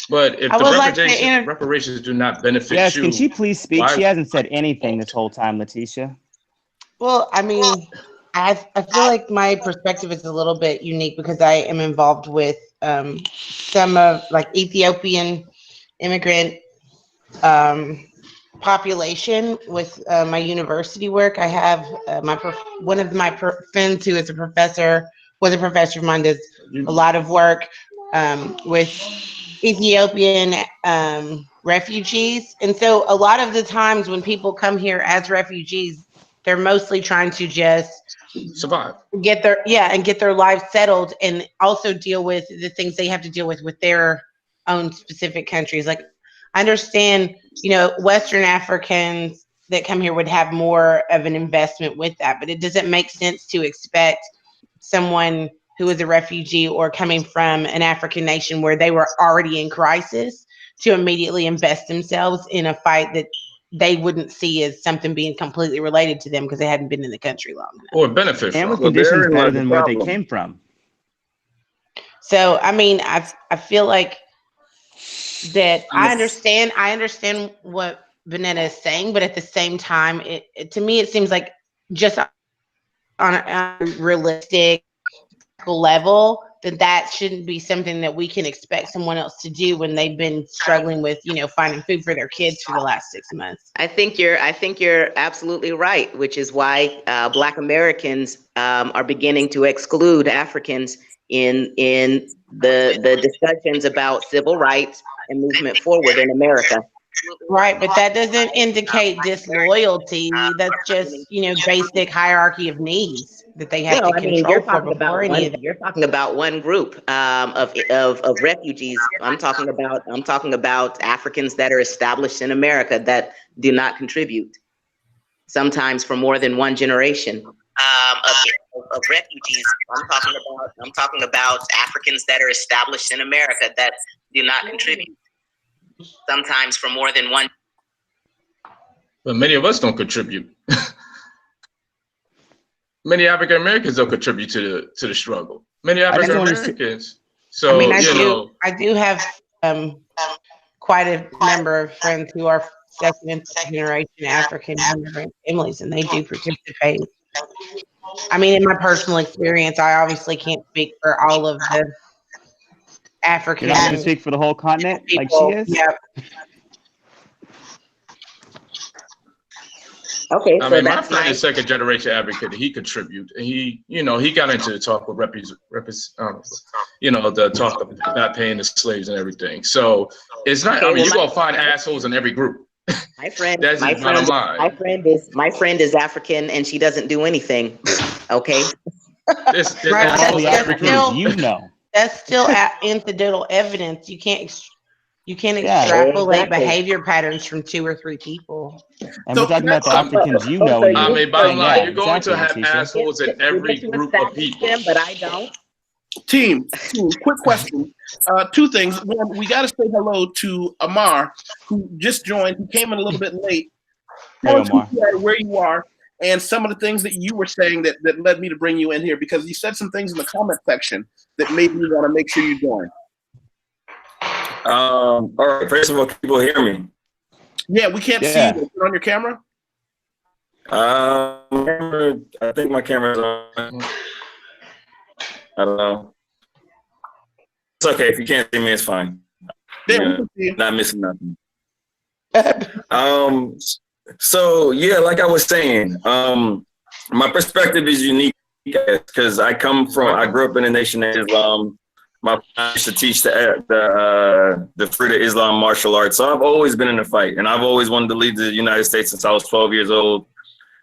But if the reparations do not benefit you, yes, can she please speak? She hasn't said anything this whole time, Letitia. Well, I mean, I feel like my perspective is a little bit unique because I am involved with some of like Ethiopian immigrant population with my university work. I have one of my friends who is was a professor of mine, does a lot of work with Ethiopian refugees. And so a lot of the times when people come here as refugees, they're mostly trying to just survive, get their lives settled, and also deal with the things they have to deal with their own specific countries. Like, I understand, Western Africans that come here would have more of an investment with that, but it doesn't make sense to expect someone who is a refugee or coming from an African nation where they were already in crisis to immediately invest themselves in a fight that they wouldn't see as something being completely related to them because they hadn't been in the country long enough. Or beneficial. And with conditions better than where they came from. So, I mean, I feel like that I understand what Vanetta is saying, but at the same time, to me, it seems like just on a realistic level, that shouldn't be something that we can expect someone else to do when they've been struggling with, finding food for their kids for the last 6 months. I think you're absolutely right, which is why Black Americans are beginning to exclude Africans in the discussions about civil rights and movement forward in America. Right, but that doesn't indicate disloyalty. That's just, basic hierarchy of needs that they have No, to I mean you're control for talking before about any one. of that. You're talking about one group of refugees. I'm talking about Africans that are established in America that do not contribute. Sometimes for more than one generation. Of refugees. I'm talking about Africans that are established in America that do not contribute. Sometimes for more than one. But many of us don't contribute. Many African Americans don't contribute to the struggle. Many African Americans. So I do have quite a number of friends who are second and third generation African immigrant families, and they do participate. I mean, in my personal experience, I obviously can't speak for all of the African. You're not going to speak for the whole continent like she is? Yeah. Okay, I so mean, my that's friend nice. is second generation advocate. He contribute. He got into the talk with the talk of not paying the slaves and everything. So it's not. Okay, I mean, well, you're gonna find assholes in every group. My friend, That's my just bottom friend, line. my friend is African, and she doesn't do anything. Okay. This Right, All the that's Africans still- That's still anecdotal evidence. You can't Yeah. extrapolate Exactly. behavior patterns from 2 or 3 people. And we're talking about the Africans you know. I mean, bottom line, you're going to have Letitia. assholes in every group of people. But I don't. Team, quick question. 2 things. One, we got to say hello to Amar, who just joined. He came in a little bit late. Hey, Omar. Where you are, and some of the things that you were saying that led me to bring you in here, because you said some things in the comment section that made me want to make sure you join. All right. First of all, can people hear me? Yeah, we can't see you. Put on your camera. I think my camera's on. I don't know. It's okay. If you can't see me, it's fine. Yeah, we can see you. Not missing nothing. So yeah, like I was saying, my perspective is unique because I grew up in a nation of Islam. My parents used to teach the fruit of Islam martial arts. So I've always been in a fight, and I've always wanted to leave the United States since I was 12 years old.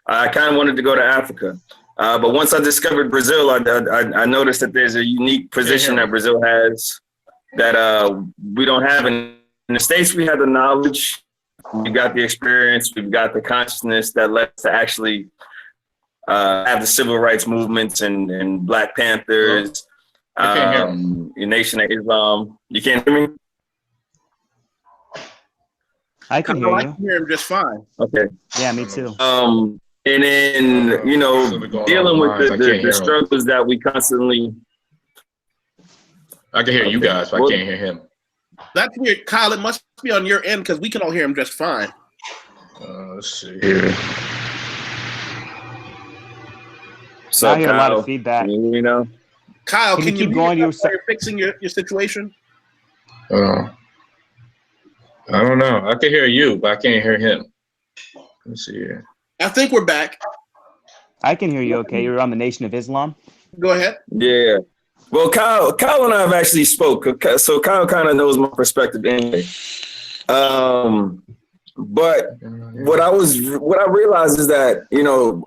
I kind of wanted to go to Africa. But once I discovered Brazil, I noticed that there's a unique position that Brazil has that we don't have. In the States, we have the knowledge, we've got the experience, we've got the consciousness that led us to actually have the civil rights movements and Black Panthers, your Nation of Islam. You can't hear me? I can hear you. I can hear him just fine. Okay. Yeah, me too. And then, dealing with the struggles that we constantly. I can hear you guys, but I can't hear him. That's weird, Kyle. It must be on your end because we can all hear him just fine. Let's see here. So I hear a lot of feedback. Kyle, Can you keep hear going? You're fixing your situation. I don't know. I can hear you, but I can't hear him. Let's see here. I think we're back. I can hear you okay. You're on the Nation of Islam. Go ahead. Yeah. Well, Kyle and I have actually spoke. So Kyle kind of knows my perspective anyway. But what I realized is that,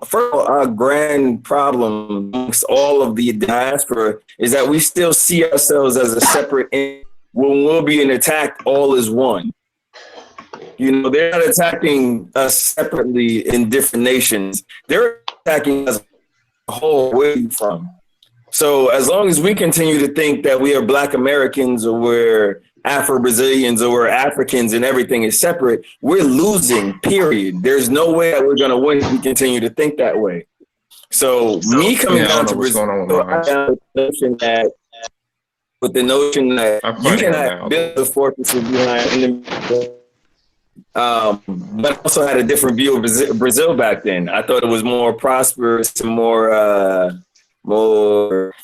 first of all, our grand problem amongst all of the diaspora is that we still see ourselves as a separate entity. When we'll be attacked all as one. They're not attacking us separately in different nations. They're attacking us a whole way from. So as long as we continue to think that we are Black Americans or we're Afro-Brazilians or we're Africans and everything is separate, we're losing, period. There's no way that we're going to win if we continue to think that way. So me coming down to Brazil, with the notion that you cannot build the fortresses behind enemy. But I also had a different view of Brazil back then. I thought it was more prosperous and more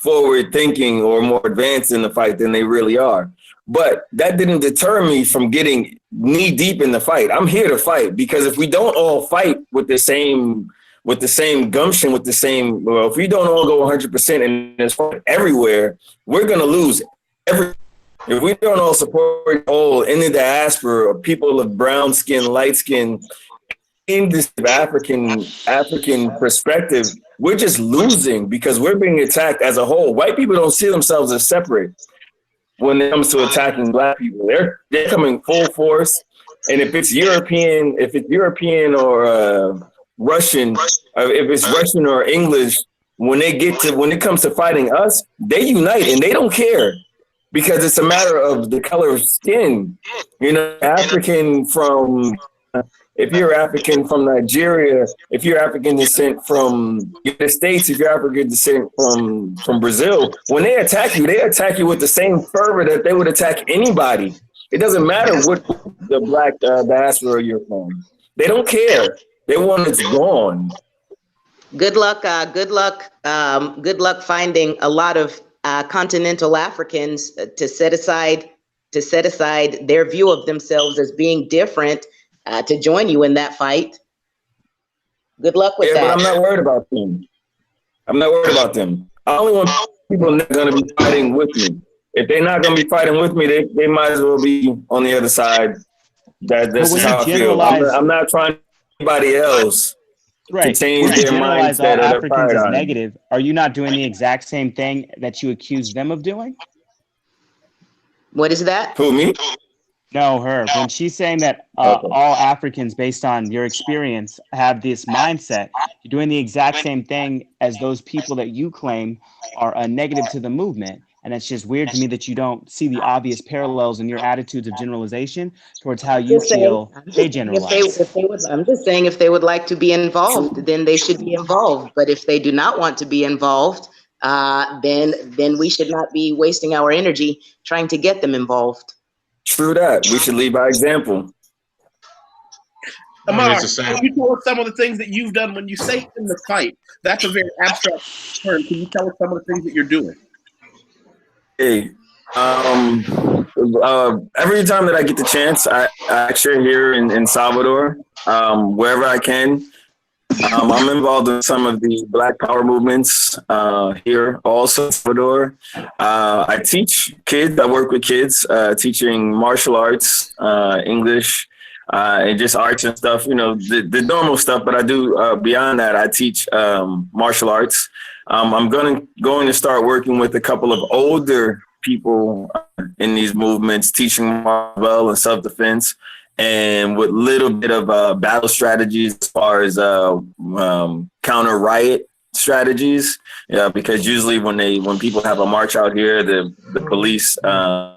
forward thinking or more advanced in the fight than they really are. But that didn't deter me from getting knee deep in the fight. I'm here to fight because if we don't all fight with the same gumption, if we don't all go 100% and it's everywhere, we're gonna lose If we don't all support all in the diaspora, people of brown skin, light skin, in this African perspective, we're just losing because we're being attacked as a whole. White people don't see themselves as separate when it comes to attacking black people. They're coming full force. And if it's European or Russian, if it's Russian or English, when it comes to fighting us, they unite and they don't care because it's a matter of the color of skin. You know, if you're African from Nigeria, if you're African descent from the United States, if you're African descent from Brazil, when they attack you with the same fervor that they would attack anybody. It doesn't matter what the black diaspora you're from. They don't care. They want it gone. Good luck. Good luck finding a lot of continental Africans to set aside their view of themselves as being different to join you in that fight. Good luck with that. But I'm not worried about them. I only want people that are going to be fighting with me. If they're not going to be fighting with me, they might as well be on the other side. That's how I feel. I'm not trying anybody else to change their mindset. All Africans as negative. Are you not doing the exact same thing that you accuse them of doing? What is that? Who, me? No, her. When she's saying that all Africans, based on your experience, have this mindset, you're doing the exact same thing as those people that you claim are a negative to the movement. And it's just weird to me that you don't see the obvious parallels in your attitudes of generalization towards how you feel they generalize. I'm just saying if they would like to be involved, then they should be involved. But if they do not want to be involved, then we should not be wasting our energy trying to get them involved. True that. We should lead by example. Amar, can you tell us some of the things that you've done when you say in the fight? That's a very abstract term. Can you tell us some of the things that you're doing? Hey, every time that I get the chance, I actually here in Salvador, wherever I can. I'm involved in some of the Black Power movements here, also in Salvador. I teach kids. I work with kids, teaching martial arts, English, and just arts and stuff. You know, the normal stuff. But I do beyond that. I teach martial arts. I'm going to start working with a couple of older people in these movements, teaching martial and self-defense, and with little bit of battle strategies as far as counter riot strategies. Yeah, because usually when people have a march out here, the police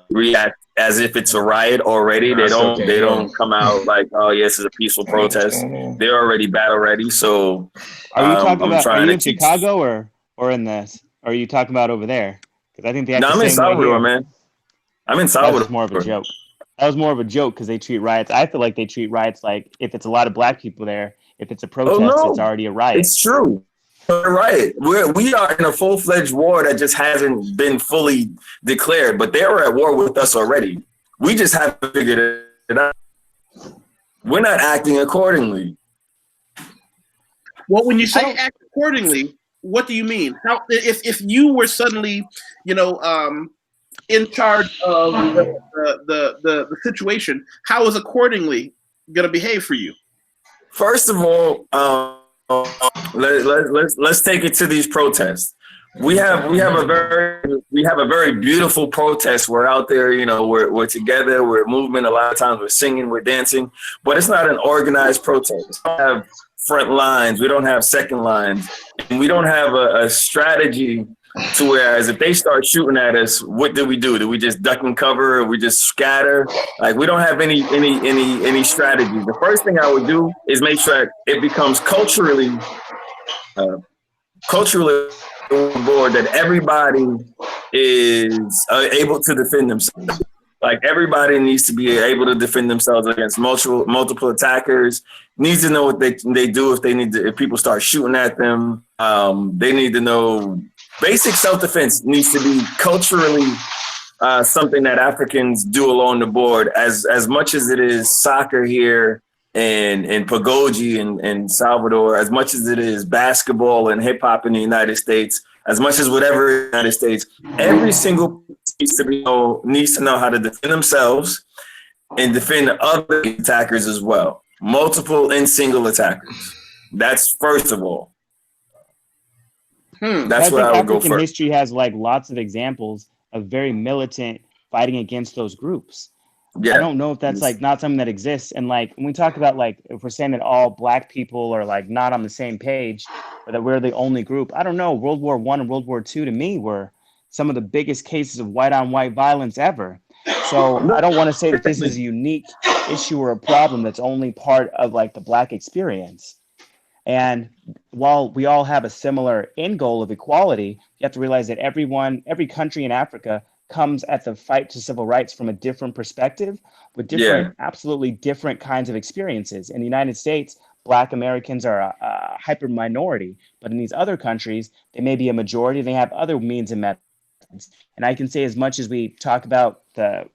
react as if it's a riot already. They don't come out like, oh yes, it's a peaceful protest. They're already battle ready. So are you talking about? Are you in Chicago or in this? Or are you talking about over there? Because I think they. No, I'm in Salvador, man. I'm in Salvador. That was more of a joke. That was more of a joke because they treat riots. I feel like they treat riots like if it's a lot of black people there, if it's a protest, it's already a riot. It's true. Right. We are in a full-fledged war that just hasn't been fully declared, but they were at war with us already. We just haven't figured it out. We're not acting accordingly. Well, when you say act accordingly, what do you mean? How if you were suddenly, in charge of the situation, how is accordingly going to behave for you? First of all, let's take it to these protests. We have a very beautiful protest. We're out there, we're together, we're a movement. A lot of times we're singing, we're dancing, but it's not an organized protest. We don't have front lines, we don't have second lines, and we don't have a strategy to whereas if they start shooting at us, what do? Do we just duck and cover, or we just scatter? Like, we don't have any strategy. The first thing I would do is make sure it becomes culturally on board that everybody is able to defend themselves. Like, everybody needs to be able to defend themselves against multiple attackers. Needs to know what they do if people start shooting at them. They need to know. Basic self-defense needs to be culturally something that Africans do along the board, as much as it is soccer here and Pagoji in Salvador, as much as it is basketball and hip hop in the United States. as much as whatever in the United States, every single needs to know how to defend themselves and defend other attackers as well. Multiple and single attackers. That's first of all. That's what I would go African first. history has like lots of examples of very militant fighting against those groups. Yeah. I don't know if that's like not something that exists. And like when we talk about like if we're saying that all black people are like not on the same page, or that we're the only group, I don't know. World War I and World War II to me were some of the biggest cases of white on white violence ever. So I don't want to say that this is a unique issue or a problem that's only part of like the black experience. And while we all have a similar end goal of equality, you have to realize that every country in Africa comes at the fight to civil rights from a different perspective with different, absolutely different kinds of experiences. In the United States, Black Americans are a hyper minority, but in these other countries, they may be a majority. They have other means and methods. And I can say, as much as we talk about the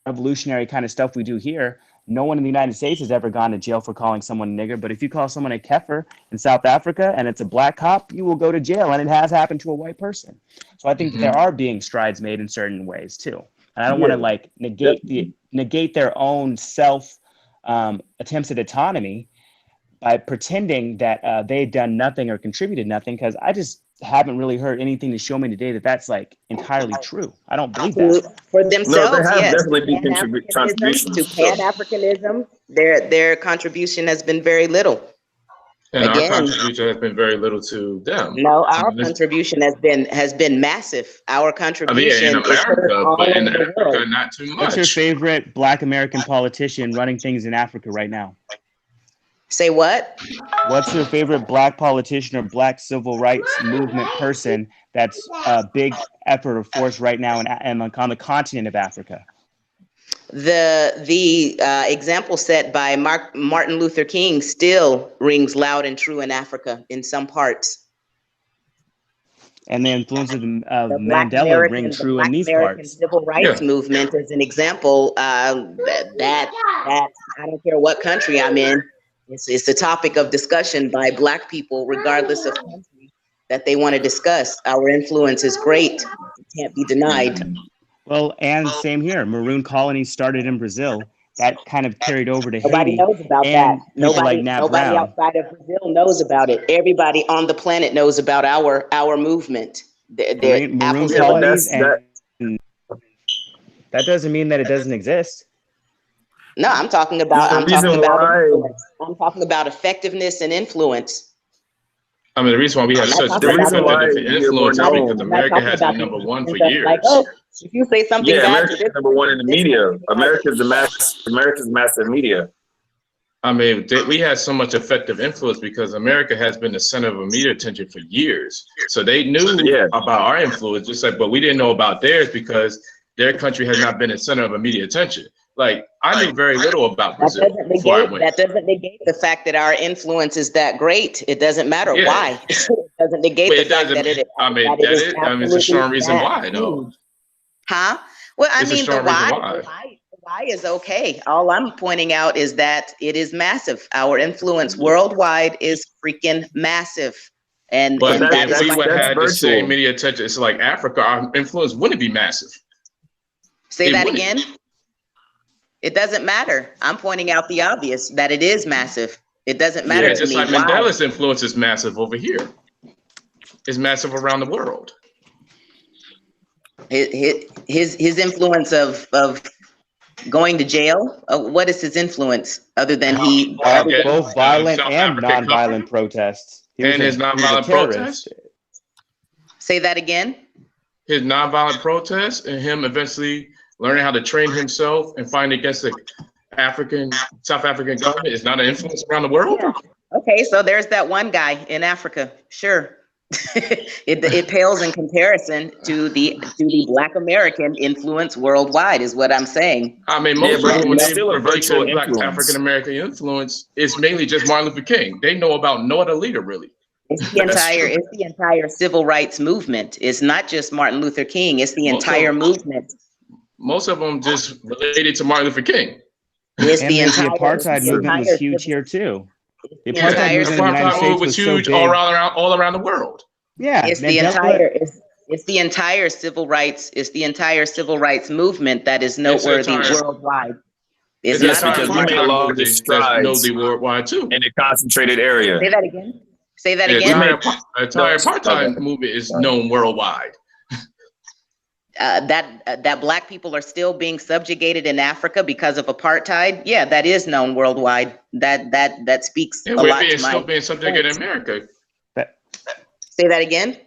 revolutionary kind of stuff we do here, no one in the United States has ever gone to jail for calling someone a nigger. But if you call someone a kefir in South Africa and it's a black cop, you will go to jail. And it has happened to a white person. So I think that there are being strides made in certain ways too. And I don't want to like negate their own self attempts at autonomy by pretending that they've done nothing or contributed nothing, because I just haven't really heard anything to show me today that that's like entirely true. I don't believe that. For themselves, no, they have yes. definitely been contributions to Pan-Africanism, their contribution has been very little. And Again, our contribution has been very little to them. No, our contribution has been massive. Our contribution in America, but in Africa, world. not too much. What's your favorite Black American politician running things in Africa right now? Say what? What's your favorite Black politician or Black civil rights movement person that's a big effort or force right now on the continent of Africa? The example set by Martin Luther King still rings loud and true in Africa in some parts. And the influence of Mandela ring true in these parts. Civil rights movement is an example that I don't care what country I'm in. It's the topic of discussion by Black people, regardless of country that they want to discuss. Our influence is great. It can't be denied. Well, and same here. Maroon colonies started in Brazil. That kind of carried over to Nobody Haiti. knows about that. Nobody outside of Brazil knows about it. Everybody on the planet knows about our movement. Maroon colonies, and that doesn't mean that it doesn't exist. No, I'm talking about influence. I'm talking about effectiveness and influence. I mean, the reason why we have such different influence is because America has been number one for years. Like, oh, if you say something bad, America's number one in the media. America's massive media. I mean, we had so much effective influence because America has been the center of media attention for years. So they knew about our influence, just like, but we didn't know about theirs because their country has not been the center of media attention. Like, I knew very little about Brazil before I went. That doesn't negate the fact that our influence is that great. It doesn't matter why. It doesn't negate the fact that it is. I mean, it's a strong reason why, though. Huh? Well, I mean, the why is okay. All I'm pointing out is that it is massive. Our influence worldwide is freaking massive. But if we would have the same media attention, it's like Africa, our influence wouldn't be massive. Say that again. It doesn't matter. I'm pointing out the obvious, that it is massive. It doesn't matter to me. Just like Mandela's influence is massive over here. It's massive around the world. His influence of going to jail. What is his influence other than both violent and non-violent protests? And his non-violent protests. Say that again. His non-violent protests and him eventually learning how to train himself and fight against the South African government is not an influence around the world. Yeah. Okay, so there's that one guy in Africa. Sure. it pales in comparison to the Black American influence worldwide, is what I'm saying. I mean, most people, when they refer to Black African American influence, it's mainly just Martin Luther King. They know about no other leader, really. It's the entire civil rights movement. It's not just Martin Luther King. It's the entire movement. Most of them just related to Martin Luther King. It's and the apartheid movement was huge here too. The apartheid movement was huge all around the world. Yeah, It's the entire it's the entire civil rights movement that is noteworthy worldwide. It's It's Yes, not because only we made a apartheid lot of movement that's strides notably worldwide too. in a concentrated area. say that again. Say that The again. entire apartheid movement is known worldwide. That black people are still being subjugated in Africa because of apartheid. Yeah, that is known worldwide. That speaks And a we're lot to my still being subjugated point. in America. Say that again.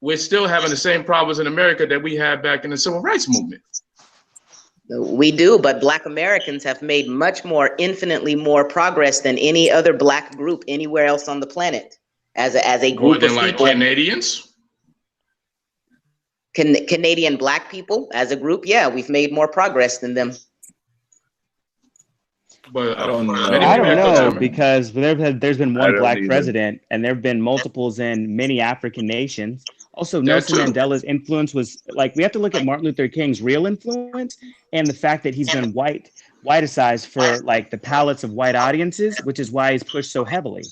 We're still having the same problems in America that we had back in the civil rights movement. We do, but Black Americans have made infinitely more progress than any other Black group anywhere else on the planet. As a More group than of like people, Canadians. Canadian Black people, as a group, yeah, we've made more progress than them. But I don't know. I don't know, because there's been I one don't black either. president, and there have been multiples in many African nations. Also, That Nelson too. Mandela's influence was like, we have to look at Martin Luther King's real influence and the fact that he's been whitecized for like the palates of white audiences, which is why he's pushed so heavily.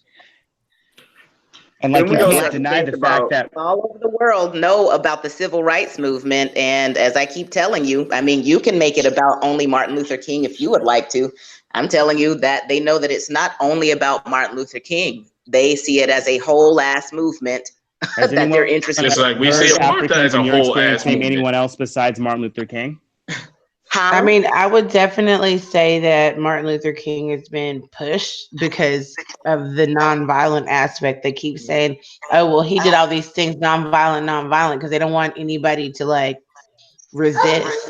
And like, And you we also can't deny the think fact about- that All over the world know about the civil rights movement. And as I keep telling you, I mean, you can make it about only Martin Luther King if you would like to. I'm telling you that they know that it's not only about Martin Luther King. They see it as a whole ass movement has that anyone they're interested Just like we heard see apartheid Africans as a in your whole experience ass name movement. anyone else besides Martin Luther King? I mean, I would definitely say that Martin Luther King has been pushed because of the nonviolent aspect. They keep saying, oh, well, he did all these things nonviolent, because they don't want anybody to like resist.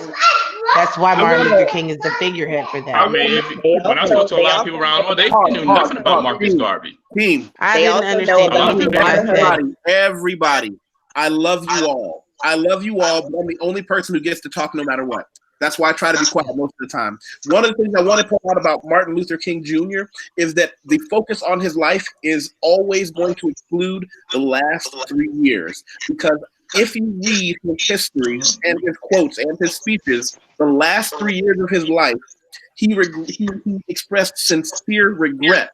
That's why Martin Luther King is the figurehead for that. I mean, when I spoke to a lot of people around the world, they knew nothing about Marcus Garvey. Team, I They didn't also know understand about anything the I said. everybody. I love you all. I love you all, but I'm the only person who gets to talk no matter what. That's why I try to be quiet most of the time. One of the things I want to point out about Martin Luther King Jr. is that the focus on his life is always going to exclude the last 3 years. Because if you read his history and his quotes and his speeches, the last 3 years of his life, he expressed sincere regret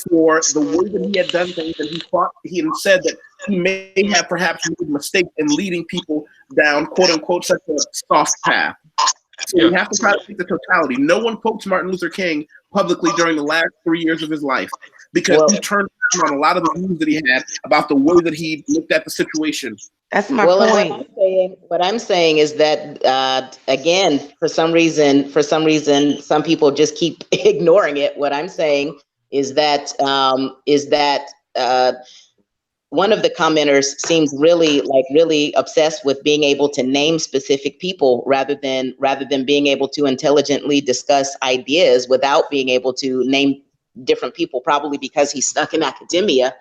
for the way that he had done things, and he said that he may have perhaps made mistakes in leading people down, quote unquote, such a soft path. So we have to try to take the totality. No one quotes Martin Luther King publicly during the last 3 years of his life because he turned around on a lot of the views that he had about the way that he looked at the situation. That's my point. What I'm saying is that again, for some reason, some people just keep ignoring it. What I'm saying is that one of the commenters seems really obsessed with being able to name specific people rather than being able to intelligently discuss ideas without being able to name different people, probably because he's stuck in academia.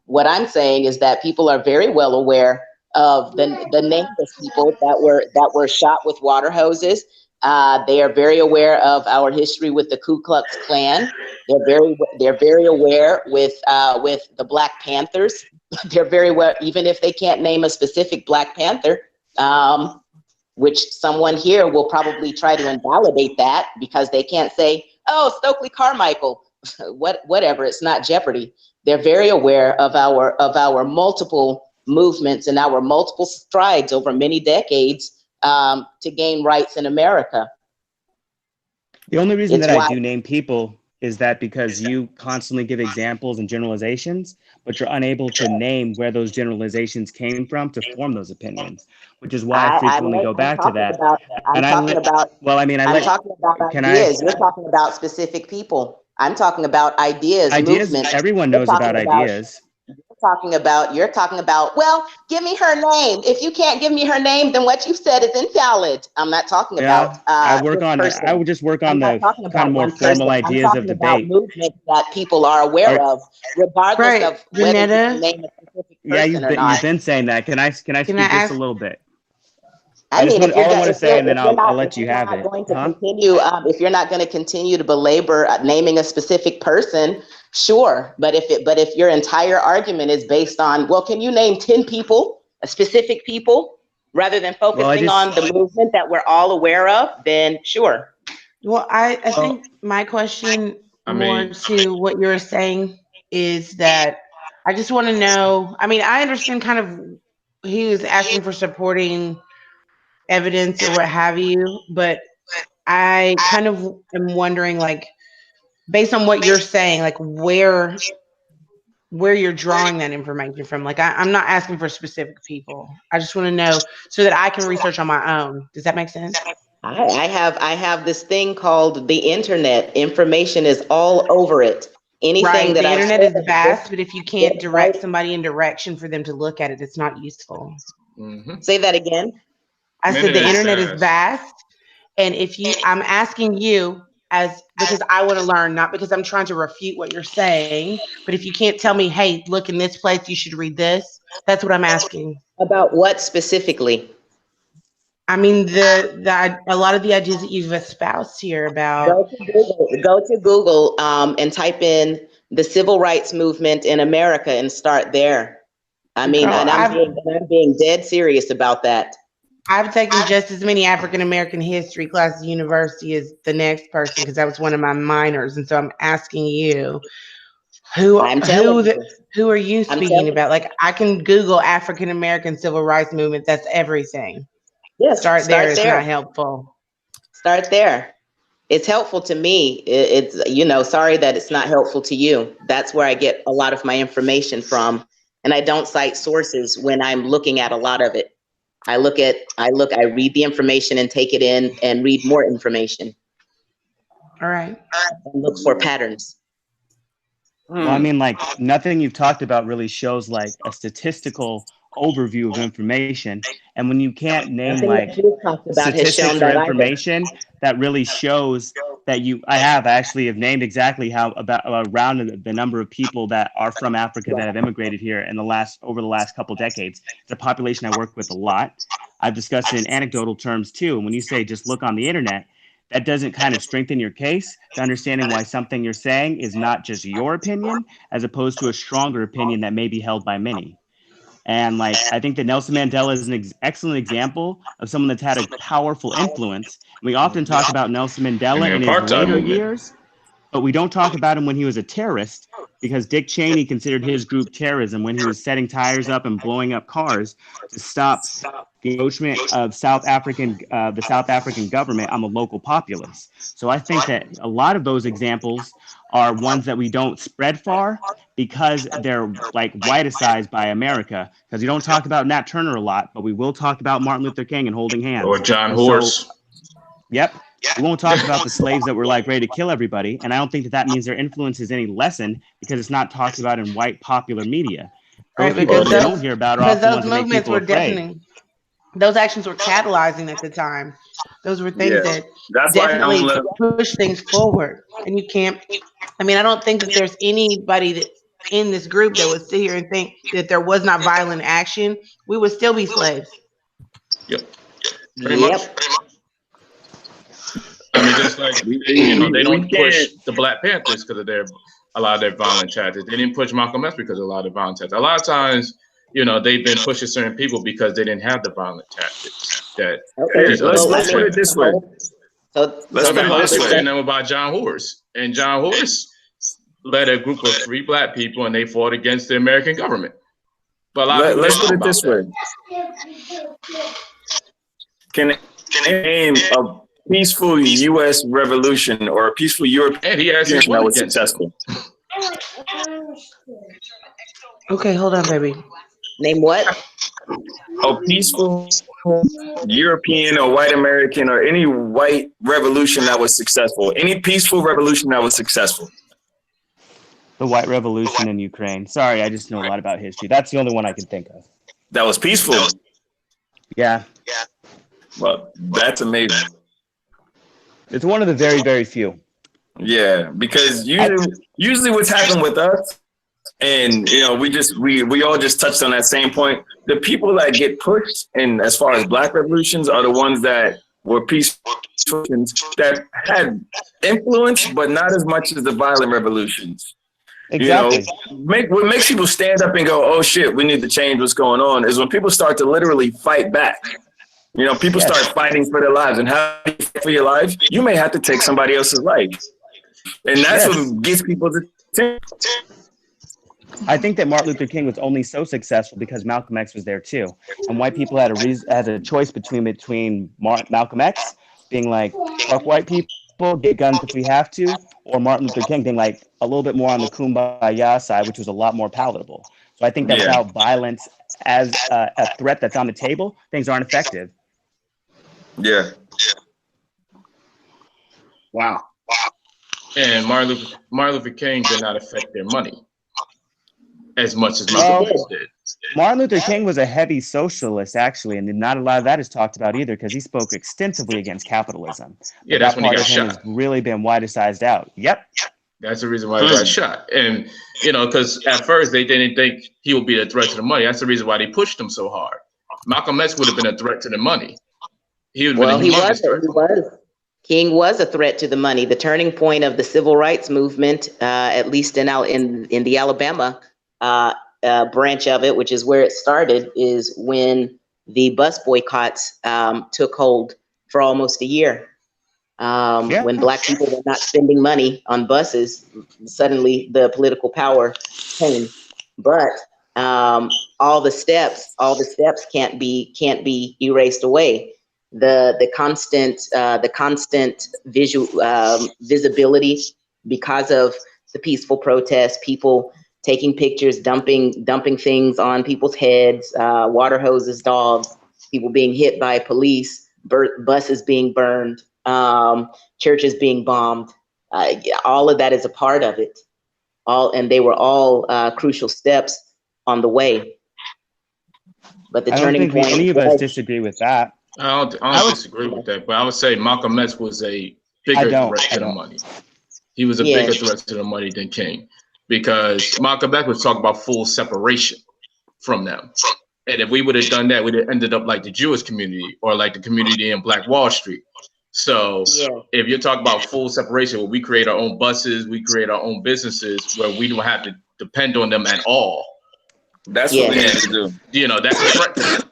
What I'm saying is that people are very well aware of the nameless people that were shot with water hoses. They are very aware of our history with the Ku Klux Klan. They're very aware with the Black Panthers. They're very well, even if they can't name a specific Black Panther, which someone here will probably try to invalidate that because they can't say, oh, Stokely Carmichael, whatever. It's not Jeopardy. They're very aware of our multiple movements and our multiple strides over many decades to gain rights in America. The only reason that I do name people is that because you constantly give examples and generalizations, but you're unable to name where those generalizations came from to form those opinions, which is why I frequently go back to that. I'm talking about ideas. You're talking about specific people. I'm talking about ideas, movements. Everyone knows about ideas. You're talking about, well, give me her name. If you can't give me her name, then what you said is invalid. I'm not talking about I would just work on the kind of more formal ideas of debate. Movements that people are aware of, regardless of whether you can name a specific person or not. You've been saying that. Can I speak just a little bit? I mean, all I want to say, and then I'll let you have it. If you're not going to continue to belabor naming a specific person, sure. But if your entire argument is based on, well, can you name 10 people, specific people, rather than focusing on the movement that we're all aware of, then sure. Well, I think my question more to what you're saying is that I just want to know. I mean, I understand kind of he was asking for supporting evidence or what have you, but I kind of am wondering, like, based on what you're saying, like where you're drawing that information from. Like, I'm not asking for specific people. I just want to know so that I can research on my own. Does that make sense? I have this thing called the internet. Information is all over it. Anything Right. that The I've internet said is vast, but if you can't direct right. somebody in direction for them to look at it, it's not useful. Say that again. I said the internet is vast, and if you, I'm asking you as because I want to learn, not because I'm trying to refute what you're saying, but if you can't tell me, hey, look in this place, you should read this. That's what I'm asking. About what specifically? I mean, the a lot of the ideas that you've espoused here about. Go to Google and type in the civil rights movement in America and start there. I mean, Girl, and I'm being dead serious about that. I've taken just as many African American history classes at university as the next person because that was one of my minors, and so I'm asking you, who are you speaking about? Like, I can Google African American civil rights movement. That's everything. Yes, Start there. It's not helpful. Start there. It's helpful to me. It's sorry that it's not helpful to you. That's where I get a lot of my information from, and I don't cite sources when I'm looking at a lot of it. I read the information and take it in and read more information. All right. And look for patterns. Well, I mean, like, nothing you've talked about really shows like a statistical overview of information. And when you can't name like statistics or information that really shows that I have named exactly how about around the number of people that are from Africa that have immigrated here in over the last couple decades. It's a population I work with a lot. I've discussed it in anecdotal terms too. And when you say just look on the internet, that doesn't kind of strengthen your case to understanding why something you're saying is not just your opinion, as opposed to a stronger opinion that may be held by many. And like, I think that Nelson Mandela is an excellent example of someone that's had a powerful influence. We often talk about Nelson Mandela in his later years, but we don't talk about him when he was a terrorist, because Dick Cheney considered his group terrorism when he was setting tires up and blowing up cars to stop the encroachment of the South African government on the local populace. So I think that a lot of those examples are ones that we don't spread far because they're like whiteicized by America. Because we don't talk about Nat Turner a lot, but we will talk about Martin Luther King and holding hands. Or John Horse. Yep. We won't talk about the slaves that were like ready to kill everybody. And I don't think that means their influence is any lessened because it's not talked about in white popular media. Those people that don't hear about are often the ones that make people afraid. Those actions were catalyzing at the time. Those were things that definitely push things forward. And you can't, I mean, I don't think that there's anybody that in this group that would sit here and think that there was not violent action. We would still be slaves. Yep. Pretty much. I mean, just like, they don't push the Black Panthers because of a lot of their violent tactics. They didn't push Malcolm X because of a lot of violent tactics. A lot of times, they've been pushing certain people because they didn't have the violent tactics. Let's put it this way. Let's put it this way. And then about John Horse. And John Horse led a group of free Black people, and they fought against the American government. But let's put it this way. Can name a peaceful U.S. revolution or a peaceful European that was successful? Okay, hold on, baby. Name what? A peaceful European or white American or any white revolution that was successful. Any peaceful revolution that was successful. The white revolution in Ukraine. Sorry, I just know a lot about history. That's the only one I can think of. That was peaceful. Yeah. Well, that's amazing. It's one of the very, very few. Yeah, because usually what's happened with us, and we all just touched on that same point. The people that get pushed, and as far as Black revolutions, are the ones that were peaceful that had influence, but not as much as the violent revolutions. Exactly. What makes people stand up and go, "Oh shit, we need to change what's going on," is when people start to literally fight back. People start fighting for their lives, and how do you fight for your life? You may have to take somebody else's life, and that's what gets people's attention. I think that Martin Luther King was only so successful because Malcolm X was there too, and white people had a choice between Malcolm X being like fuck white people, get guns if we have to, or Martin Luther King being like a little bit more on the kumbaya side, which was a lot more palatable. So I think that Yeah. without violence as a threat that's on the table, things aren't effective. Yeah. Wow. And Martin Luther King did not affect their money as much as Malcolm X did. Martin Luther King was a heavy socialist, actually, and not a lot of that is talked about either because he spoke extensively against capitalism. Yeah, But that's that when he part got of him shot. has really been widesized out. Yep. That's the reason why he got shot. And, because at first they didn't think he would be a threat to the money. That's the reason why they pushed him so hard. Malcolm X would have been a threat to the money. He would have been a humongous threat. King was a threat to the money. The turning point of the civil rights movement, at least in the Alabama branch of it, which is where it started, is when the bus boycotts took hold for almost a year. When Black people were not spending money on buses, suddenly the political power came. But all the steps can't be erased away. The constant visibility because of the peaceful protests, people taking pictures, dumping things on people's heads, water hoses, dogs, people being hit by police, buses being burned, churches being bombed. All of that is a part of it. And they were all crucial steps on the way. But the turning point. Any of us disagree with that. I don't disagree with that, but I would say Malcolm X was a bigger threat to the money. He was a bigger threat to the money than King, because Malcolm X was talking about full separation from them. And if we would have done that, we'd have ended up like the Jewish community or like the community in Black Wall Street. So if you're talking about full separation, where we create our own buses, we create our own businesses where we don't have to depend on them at all. That's what we need to do. That's a threat to them.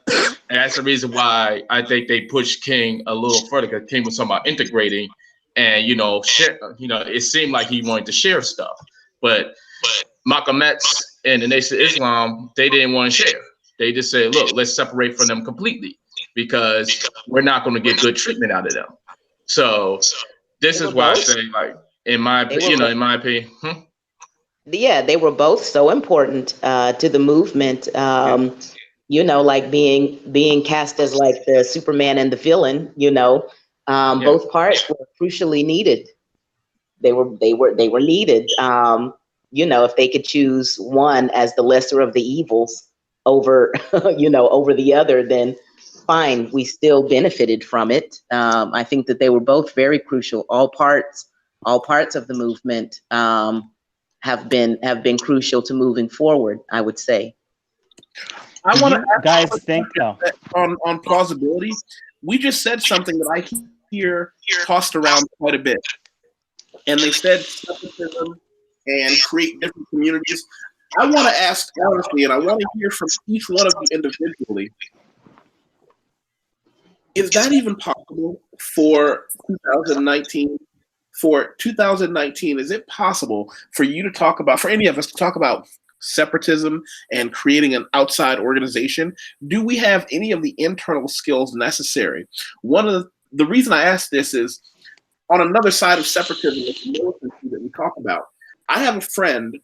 And that's the reason why I think they pushed King a little further, because King was talking about integrating and, share, it seemed like he wanted to share stuff. But Malcolm X and the Nation of Islam, they didn't want to share. They just said, look, let's separate from them completely because we're not going to get good treatment out of them. So this is why I say, like, in my opinion. Yeah, they were both so important to the movement. Like being cast as like the Superman and the villain. Both parts were crucially needed. They were needed. If they could choose one as the lesser of the evils over, over the other, then fine. We still benefited from it. I think that they were both very crucial. All parts of the movement have been crucial to moving forward, I would say. I want to guys think on plausibility. We just said something that I hear tossed around quite a bit, and they said separatism and create different communities. I want to ask honestly, and I want to hear from each one of you individually. Is that even possible for 2019? For 2019, is it possible for you to talk about, for any of us to talk about separatism and creating an outside organization? Do we have any of the internal skills necessary? One of the reason I ask this is, on another side of separatism, it's militancy that we talk about. I have a friend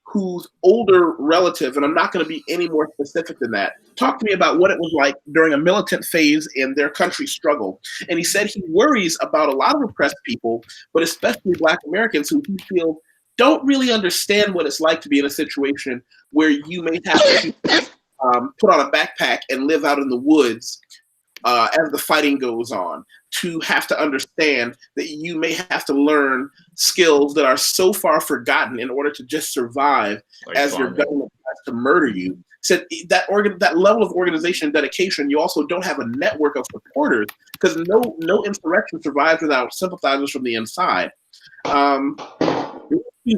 whose older relative, and I'm not going to be any more specific than that, talked to me about what it was like during a militant phase in their country's struggle. And he said he worries about a lot of oppressed people, but especially Black Americans who he feels don't really understand what it's like to be in a situation where you may have to put on a backpack and live out in the woods as the fighting goes on, to have to understand that you may have to learn skills that are so far forgotten in order to just survive, like as your government has to murder you. So that level of organization and dedication, you also don't have a network of supporters, because no insurrection survives without sympathizers from the inside. Do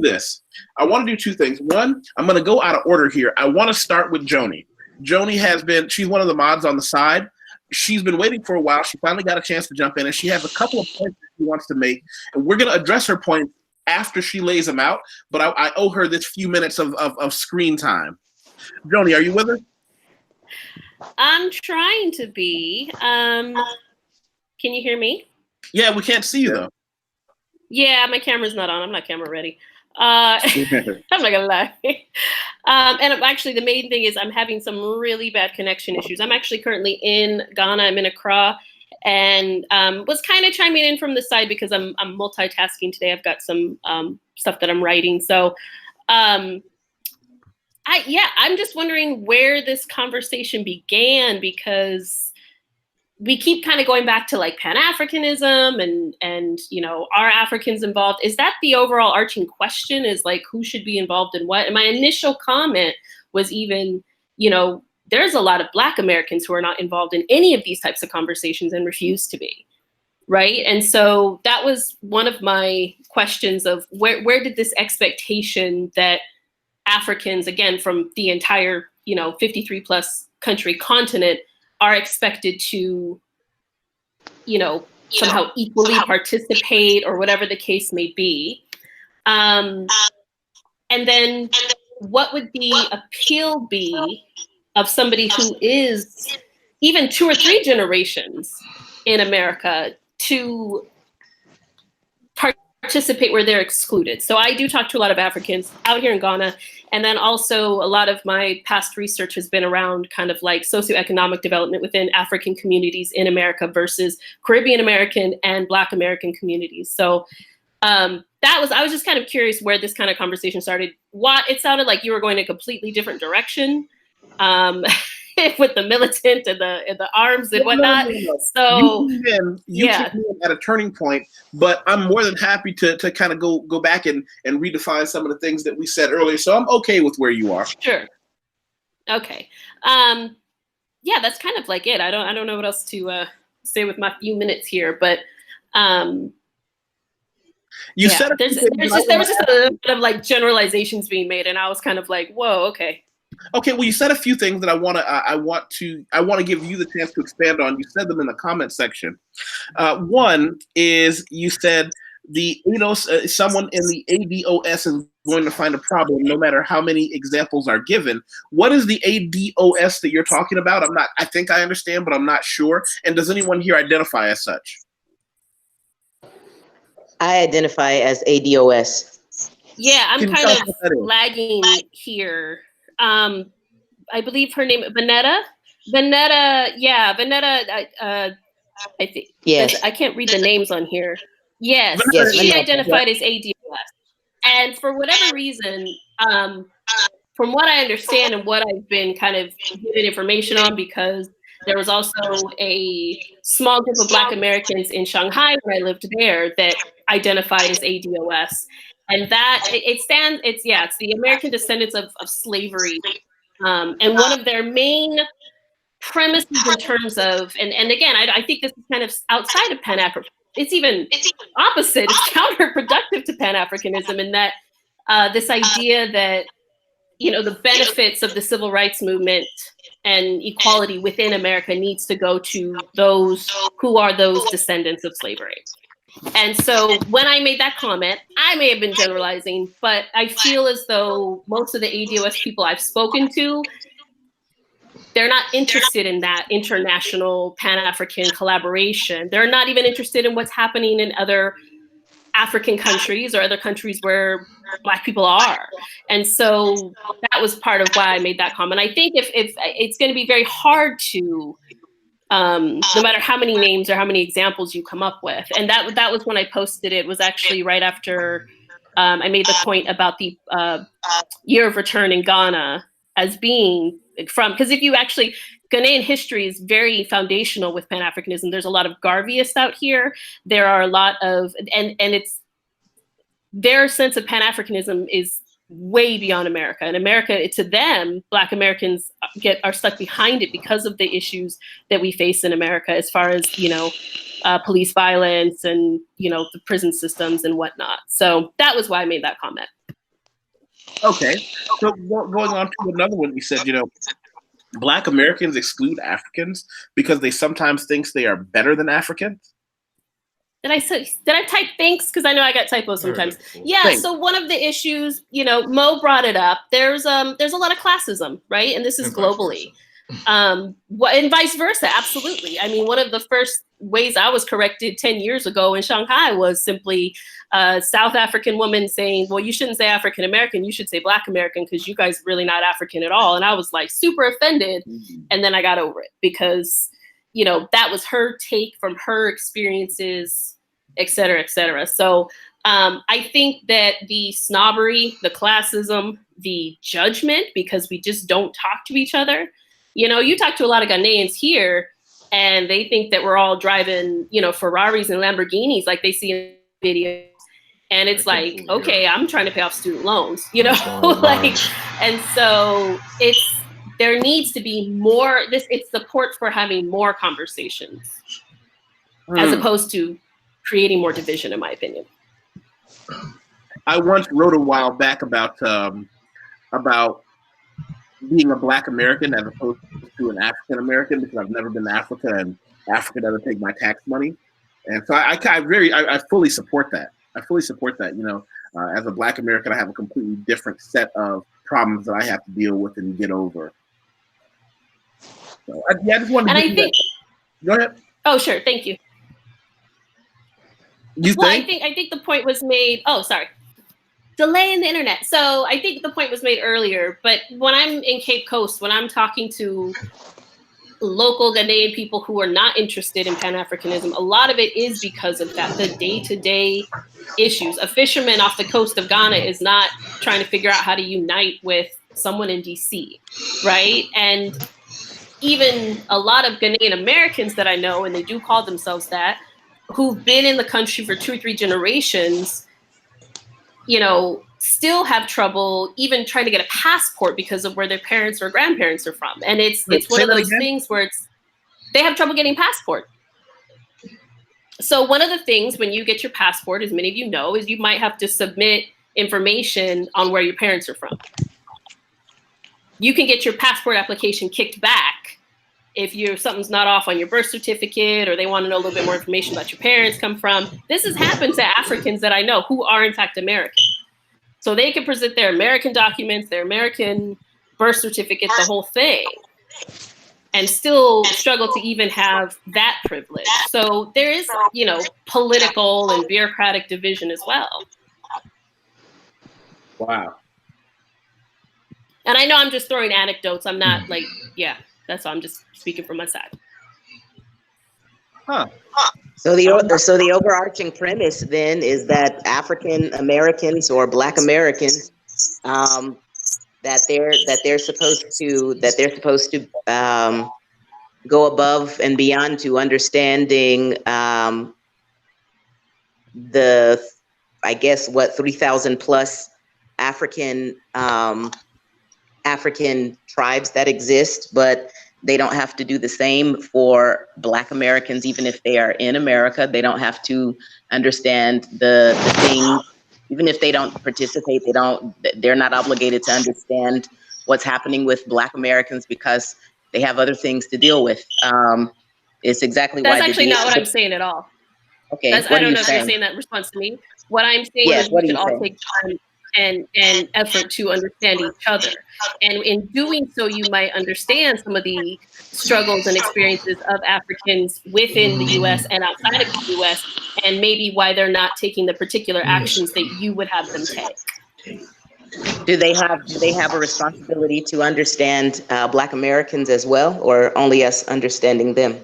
this. I want to do two things. One, I'm going to go out of order here. I want to start with Joni. Joni she's one of the mods on the side. She's been waiting for a while. She finally got a chance to jump in, and she has a couple of points that she wants to make, and we're going to address her points after she lays them out, but I owe her this few minutes of screen time. Joni, are you with her? I'm trying to be. Can you hear me? Yeah, we can't see you though. Yeah, my camera's not on. I'm not camera ready. I'm not gonna lie. And actually, the main thing is I'm having some really bad connection issues. I'm actually currently in Ghana. I'm in Accra, and was kind of chiming in from the side because I'm multitasking today. I've got some stuff that I'm writing. So, I'm just wondering where this conversation began, because we keep kind of going back to like Pan-Africanism and you know, are Africans involved? Is that the overall arching question, is like who should be involved in what? And my initial comment was even, you know, there's a lot of Black Americans who are not involved in any of these types of conversations and refuse to be, right? And so that was one of my questions of where did this expectation that Africans, again, from the entire, you know, 53 plus country continent, are expected to, you know, somehow equally participate or whatever the case may be. And then what would the appeal be of somebody who is even 2 or 3 generations in America to participate where they're excluded? So I do talk to a lot of Africans out here in Ghana. And then also a lot of my past research has been around kind of like socioeconomic development within African communities in America versus Caribbean American and Black American communities. So I was just kind of curious where this kind of conversation started. It sounded like you were going a completely different direction. With the militant and the arms and whatnot. No. So you came in at a turning point, but I'm more than happy to kind of go back and redefine some of the things that we said earlier. So I'm okay with where you are. Sure. Okay. That's kind of like it. I don't know what else to say with my few minutes here, but you said there was just a bit of like generalizations being made, and I was kind of like, whoa, okay. Okay, well, you said a few things that I want to give you the chance to expand on. You said them in the comment section. One is you said the ADOS, someone in the ADOS is going to find a problem no matter how many examples are given. What is the ADOS that you're talking about? I think I understand, but I'm not sure. And does anyone here identify as such? I identify as ADOS. Yeah, I'm kind of lagging here. I believe her name Vanetta. I think. Yes. I can't read the names on here. Yes, she identified as ADOS, and for whatever reason, from what I understand and what I've been kind of given information on, because there was also a small group of Black Americans in Shanghai when I lived there that identified as ADOS. And that it's the American descendants of slavery. And one of their main premises in terms of, and again, I think this is kind of outside of Pan-African, it's even opposite, it's counterproductive to Pan-Africanism, in that this idea that, you know, the benefits of the civil rights movement and equality within America needs to go to those who are those descendants of slavery. And so when I made that comment, I may have been generalizing, but I feel as though most of the ADOS people I've spoken to, they're not interested in that international Pan-African collaboration. They're not even interested in what's happening in other African countries or other countries where Black people are. And so that was part of why I made that comment. I think if it's going to be very hard to, no matter how many names or how many examples you come up with. And that was when I posted it, was actually right after I made the point about the year of return in Ghana as being from, because if you actually, Ghanaian history is very foundational with Pan-Africanism. There's a lot of Garveyists out here. There are a lot of, and it's, their sense of Pan-Africanism is way beyond America. And America, to them, Black Americans are stuck behind it because of the issues that we face in America, as far as, you know, police violence and, you know, the prison systems and whatnot. So that was why I made that comment. Okay, so going on to another one, you said, you know, Black Americans exclude Africans because they sometimes think they are better than Africans. Did I type thanks? Because I know I got typos sometimes. Yeah. Thanks. So one of the issues, Mo brought it up. There's a lot of classism, right? And this is globally. And vice versa, absolutely. I mean, one of the first ways I was corrected 10 years ago in Shanghai was simply a South African woman saying, well, you shouldn't say African American, you should say Black American because you guys are really not African at all. And I was like super offended. And then I got over it because, that was her take from her experiences, et cetera, et cetera. So I think that the snobbery, the classism, the judgment, because we just don't talk to each other. You talk to a lot of Ghanaians here and they think that we're all driving, Ferraris and Lamborghinis like they see in videos. And it's like, okay, I'm trying to pay off student loans, and so there needs to be more, it's support for having more conversations as opposed to creating more division, in my opinion. I once wrote a while back about being a Black American as opposed to an African American because I've never been to Africa and Africa doesn't take my tax money, and so I fully support that. I fully support that. As a Black American, I have a completely different set of problems that I have to deal with and get over. So I just wanted to. Go ahead. Oh, sure. Thank you. I think the point was made. Oh, sorry. Delay in the internet. So I think the point was made earlier, but when I'm in Cape Coast, when I'm talking to local Ghanaian people who are not interested in Pan-Africanism, a lot of it is because of that, the day-to-day issues. A fisherman off the coast of Ghana is not trying to figure out how to unite with someone in DC, right? And even a lot of Ghanaian Americans that I know, and they do call themselves that, who've been in the country for 2 or 3 generations, still have trouble even trying to get a passport because of where their parents or grandparents are from. And it's one of those things where they have trouble getting passport. So one of the things when you get your passport, as many of you know, is you might have to submit information on where your parents are from. You can get your passport application kicked back if something's not off on your birth certificate or they want to know a little bit more information about your parents come from. This has happened to Africans that I know who are in fact American. So they can present their American documents, their American birth certificate, the whole thing, and still struggle to even have that privilege. So there is, political and bureaucratic division as well. Wow. And I know I'm just throwing anecdotes. I'm not that's all. I'm just speaking from my side. Huh. So the overarching premise then is that African Americans or Black Americans that they're supposed to go above and beyond to understanding the 3,000 plus African tribes that exist, but they don't have to do the same for Black Americans, even if they are in America. They don't have to understand the things, even if they don't participate. They're not obligated to understand what's happening with Black Americans because they have other things to deal with. It's exactly why. That's actually not what I'm saying at all. Okay, I don't know if you're saying that in response to me. What I'm saying is we should all take time and effort to understand each other. And in doing so, you might understand some of the struggles and experiences of Africans within the US and outside of the US, and maybe why they're not taking the particular actions that you would have them take. Do they have a responsibility to understand Black Americans as well, or only us understanding them?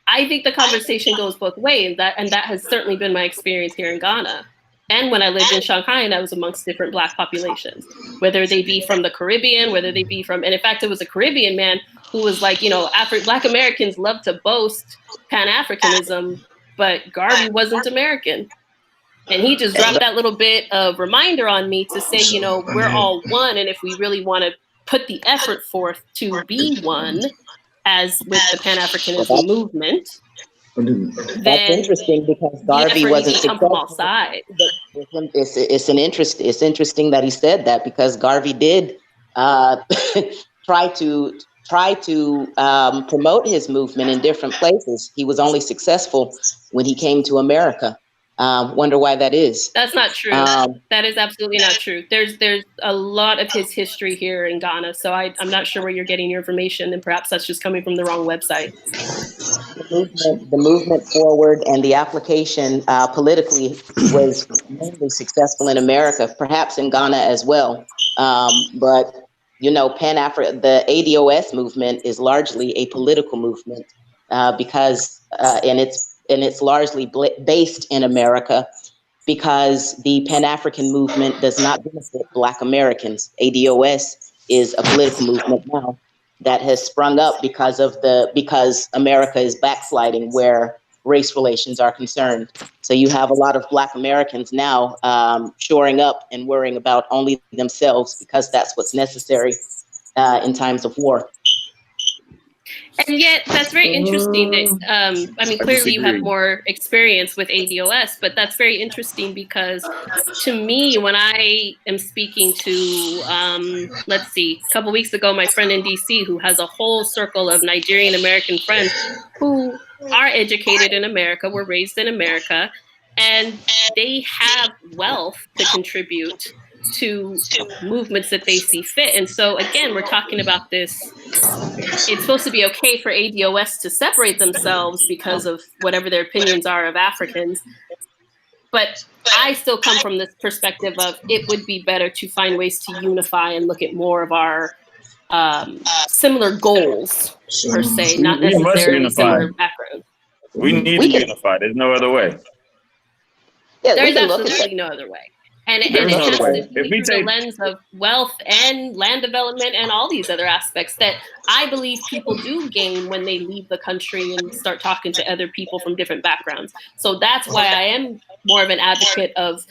I think the conversation goes both ways, and that has certainly been my experience here in Ghana. And when I lived in Shanghai and I was amongst different Black populations, whether they be from the Caribbean, whether they be from, and in fact, it was a Caribbean man who was like, Black Americans love to boast Pan-Africanism, but Garvey wasn't American. And he just dropped that little bit of reminder on me to say, we're all one. And if we really want to put the effort forth to be one, as with the Pan-Africanism movement, that's interesting because Garvey wasn't successful. It's interesting that he said that because Garvey did try to tried to promote his movement in different places. He was only successful when he came to America. Wonder why that is. That's not true. That is absolutely not true. There's a lot of his history here in Ghana, so I'm not sure where you're getting your information, and perhaps that's just coming from the wrong website. The movement forward and the application politically was mainly successful in America, perhaps in Ghana as well. But you know, the ADOS movement is largely a political movement because, and it's largely based in America because the Pan-African movement does not benefit Black Americans. ADOS is a political movement now that has sprung up because America is backsliding where race relations are concerned. So you have a lot of Black Americans now shoring up and worrying about only themselves because that's what's necessary in times of war. And yet, that's very interesting that, I mean, clearly you have more experience with ADOS, but that's very interesting because to me, when I am speaking to, let's see, a couple weeks ago, my friend in DC who has a whole circle of Nigerian American friends who are educated in America, were raised in America, and they have wealth to contribute to movements that they see fit. And so again, we're talking about this, it's supposed to be okay for ADOS to separate themselves because of whatever their opinions are of Africans. But I still come from this perspective of it would be better to find ways to unify and look at more of our similar goals, per se, not necessarily similar background. We need to unify. There's no other way. Yeah, there's absolutely no other way. And it has to be through the lens of wealth and land development and all these other aspects that I believe people do gain when they leave the country and start talking to other people from different backgrounds. So that's why I am more of an advocate of,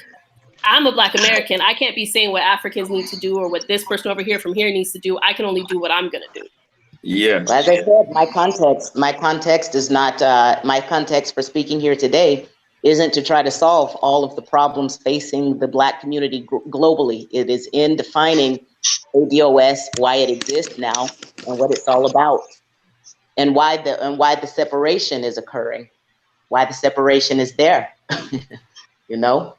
I'm a Black American. I can't be saying what Africans need to do or what this person over here from here needs to do. I can only do what I'm going to do. Yeah. As I said, my context is not, my context for speaking here today isn't to try to solve all of the problems facing the Black community globally. It is in defining ADOS, why it exists now, and what it's all about, and why the separation is occurring, why the separation is there. You know.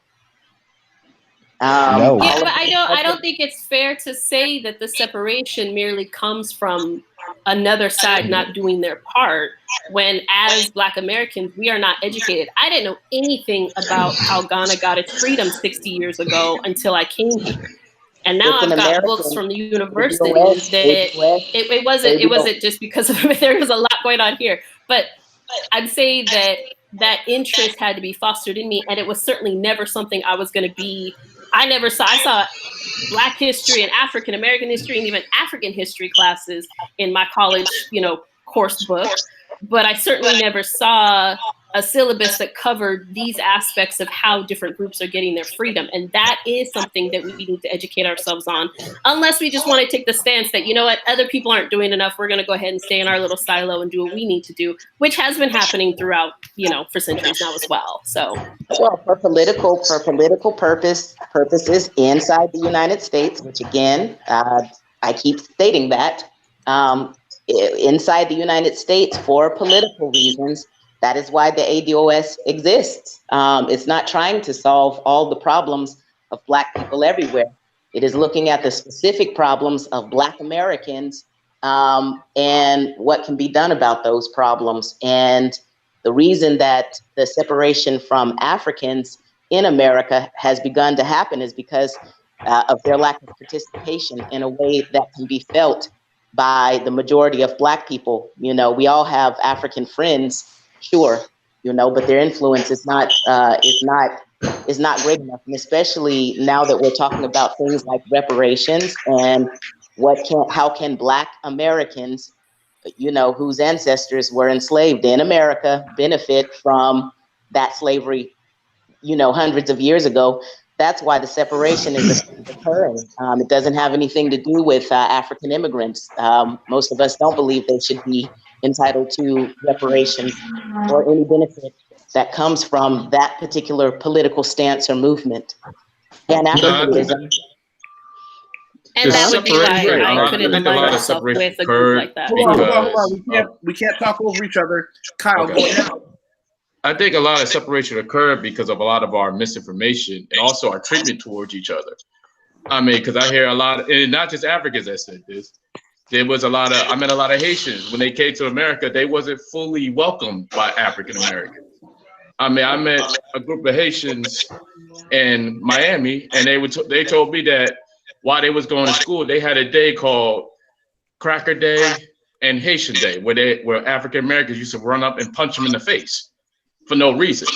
No. Yeah, but I don't think it's fair to say that the separation merely comes from another side not doing their part when, as Black Americans, we are not educated. I didn't know anything about how Ghana got its freedom 60 years ago until I came here. And now I've got books from the university that it wasn't just because of it. There was a lot going on here. But I'd say that interest had to be fostered in me, and it was certainly never something I was going to be. I saw Black history and African American history and even African history classes in my college, course book. But I certainly never saw a syllabus that covered these aspects of how different groups are getting their freedom. And that is something that we need to educate ourselves on, unless we just want to take the stance that, you know what, other people aren't doing enough. We're going to go ahead and stay in our little silo and do what we need to do, which has been happening throughout, for centuries now as well. So, well, for political purposes inside the United States, which again, I keep stating that, inside the United States for political reasons, that is why the ADOS exists. It's not trying to solve all the problems of Black people everywhere. It is looking at the specific problems of Black Americans and what can be done about those problems. And the reason that the separation from Africans in America has begun to happen is because of their lack of participation in a way that can be felt by the majority of Black people. We all have African friends, sure, but their influence is not great enough, and especially now that we're talking about things like reparations and how can Black Americans, whose ancestors were enslaved in America, benefit from that slavery, hundreds of years ago. That's why the separation is occurring. It doesn't have anything to do with African immigrants. Most of us don't believe they should be entitled to reparations or any benefit that comes from that particular political stance or movement. And Africanism. And that would be why separation, I couldn't I think a align lot of myself separation with a group occurred like that. Hold on. because We can't talk over each other. Kyle, Okay. go ahead. I think a lot of separation occurred because of a lot of our misinformation and also our treatment towards each other. I mean, because I hear a lot, and not just Africans that said this. There was I met a lot of Haitians when they came to America. They wasn't fully welcomed by African Americans. I mean, I met a group of Haitians in Miami, and they told me that while they was going to school, they had a day called Cracker Day and Haitian Day, where African Americans used to run up and punch them in the face for no reason.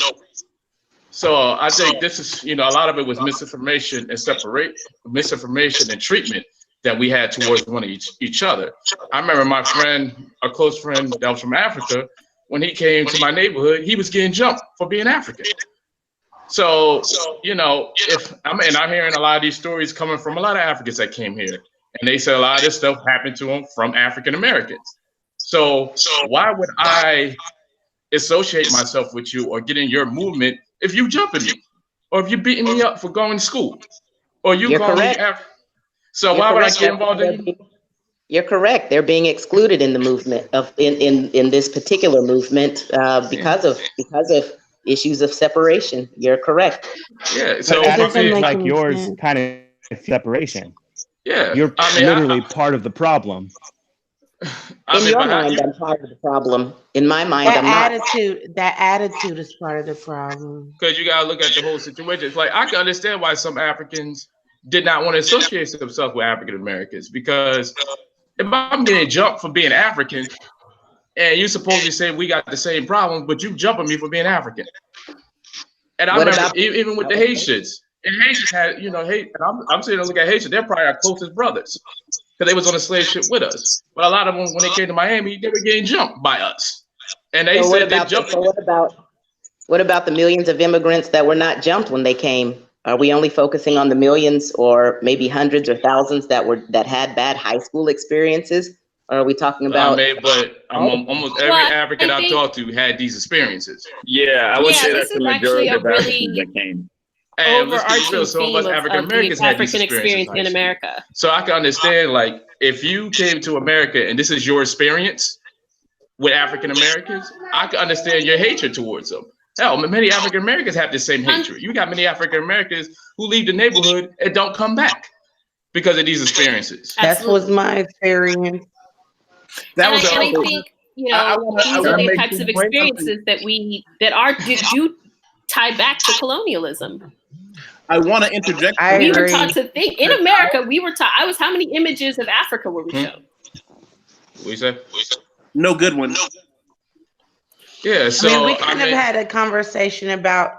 So I think this is, a lot of it was misinformation and treatment that we had towards one of each other. I remember my friend, a close friend that was from Africa, when he came to my neighborhood, he was getting jumped for being African. So, I'm hearing a lot of these stories coming from a lot of Africans that came here, and they said a lot of this stuff happened to them from African Americans. So why would I associate myself with you or get in your movement if you jumping me, or if you beating me up for going to school, or you calling me African? So why would I get involved in you? You're correct. They're being excluded in the movement in this particular movement because of issues of separation. You're correct. Yeah. So attitudes like yours kind of separation. Yeah. You're literally part of the problem. In your mind, I'm part of the problem. In my mind, I'm not. That attitude is part of the problem. Because you gotta look at the whole situation. It's like I can understand why some Africans did not want to associate themselves with African Americans, because if I'm getting jumped for being African, and you supposedly say we got the same problem, but you jumping me for being African. And I remember even with the Haitians, and Haitians had, and I'm sitting there looking at Haitians, they're probably our closest brothers, because they was on a slave ship with us. But a lot of them, when they came to Miami, they were getting jumped by us. And they said they jumped. So what about the millions of immigrants that were not jumped when they came? Are we only focusing on the millions, or maybe hundreds or thousands that had bad high school experiences? Or are we talking about? But almost every African I talked to had these experiences. Yeah, I would say that's the majority of Africans that came. And let's be real, some of us African Americans had these experiences in America. So I can understand, like, if you came to America and this is your experience with African Americans, I can understand your hatred towards them. Hell, many African Americans have the same hatred. You got many African Americans who leave the neighborhood and don't come back because of these experiences. That was my experience. I think, these are the types of experiences that do tie back to colonialism. I want to interject. We were taught to think in America. We were taught. How many images of Africa were we shown? What you say? No good one. Yeah, so we kind of had a conversation about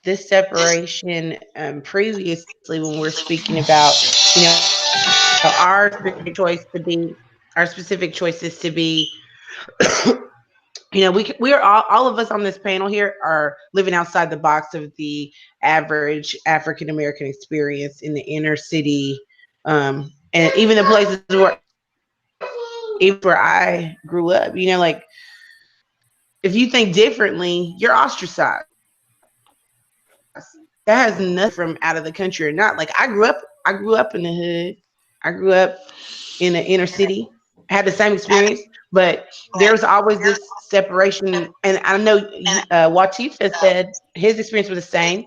this separation previously when we're speaking about, our specific choices to be, we are all of us on this panel here are living outside the box of the average African American experience in the inner city, and even the places where I grew up. Like, if you think differently, you're ostracized. That has nothing from out of the country or not. Like, I grew up in the hood. I grew up in the inner city. I had the same experience, but there was always this separation. And I know YusefWateef has said his experience was the same.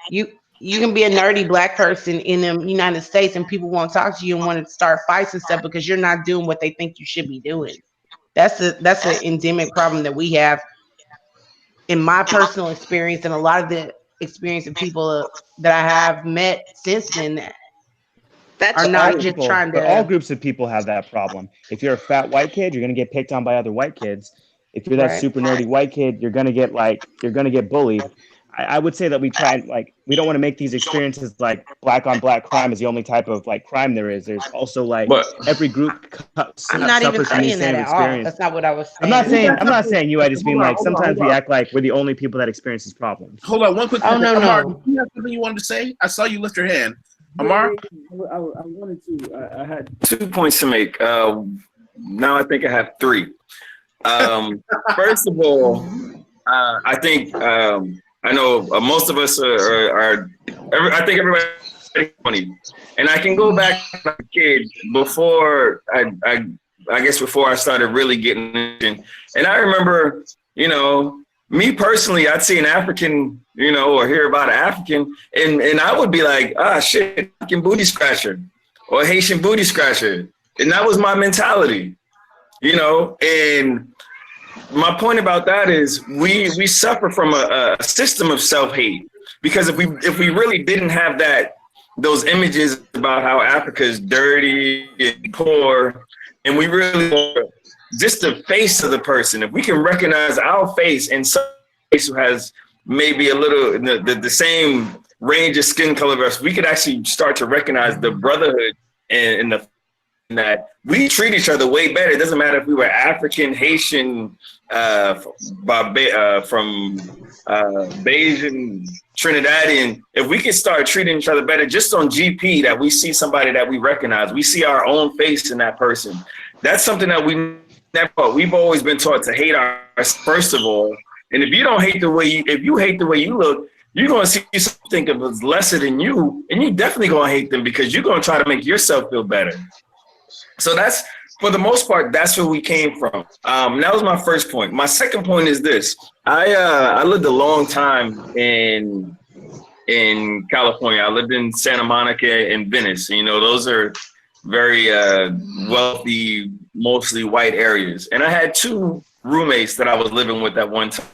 You can be a nerdy Black person in the United States and people won't talk to you and want to start fights and stuff because you're not doing what they think you should be doing. That's an endemic problem that we have in my personal experience and a lot of the experience of people that I have met since then are not just trying to. But all groups of people have that problem. If you're a fat white kid, you're going to get picked on by other white kids. If you're that super nerdy white kid, you're going to get bullied. I would say that we we don't want to make these experiences like black on black crime is the only type of crime there is. There's also every group I'm not even saying that at all. That's not what I was saying. I'm not saying you. I just mean sometimes we act like we're the only people that experience these problems. Hold on, one quick. Oh no. Amar, you have something you wanted to say? I saw you lift your hand. Amar, I wanted to. I had 2 points to make. Now I think I have 3. First of all, I think. I know most of us I think everybody money. And I can go back to a kid before I guess before I started really getting in. And I remember, you know, me personally, I'd see an African, you know, or hear about an African, and I would be like, ah, shit, African booty scratcher or Haitian booty scratcher. And that was my mentality, you know. And my point about that is we suffer from a system of self-hate, because if we really didn't have those images about how Africa is dirty and poor, and we really just the face of the person, if we can recognize our face and some face who has maybe a little the same range of skin color as us, we could actually start to recognize the brotherhood and that we treat each other way better. It doesn't matter if we were African, Haitian, from Bayesian, Trinidadian. If we could start treating each other better just on GP, that we see somebody that we recognize, we see our own face in that person. That's something that we've always been taught to hate ourselves first of all. And if you don't hate the way if you hate the way you look, you're going to see something of as lesser than you, and you definitely going to hate them because you're going to try to make yourself feel better. So that's, for the most part, that's where we came from. That was my first point. My second point is this. I lived a long time in California. I lived in Santa Monica and Venice. You know, those are very wealthy, mostly white areas. And I had two roommates that I was living with at one time.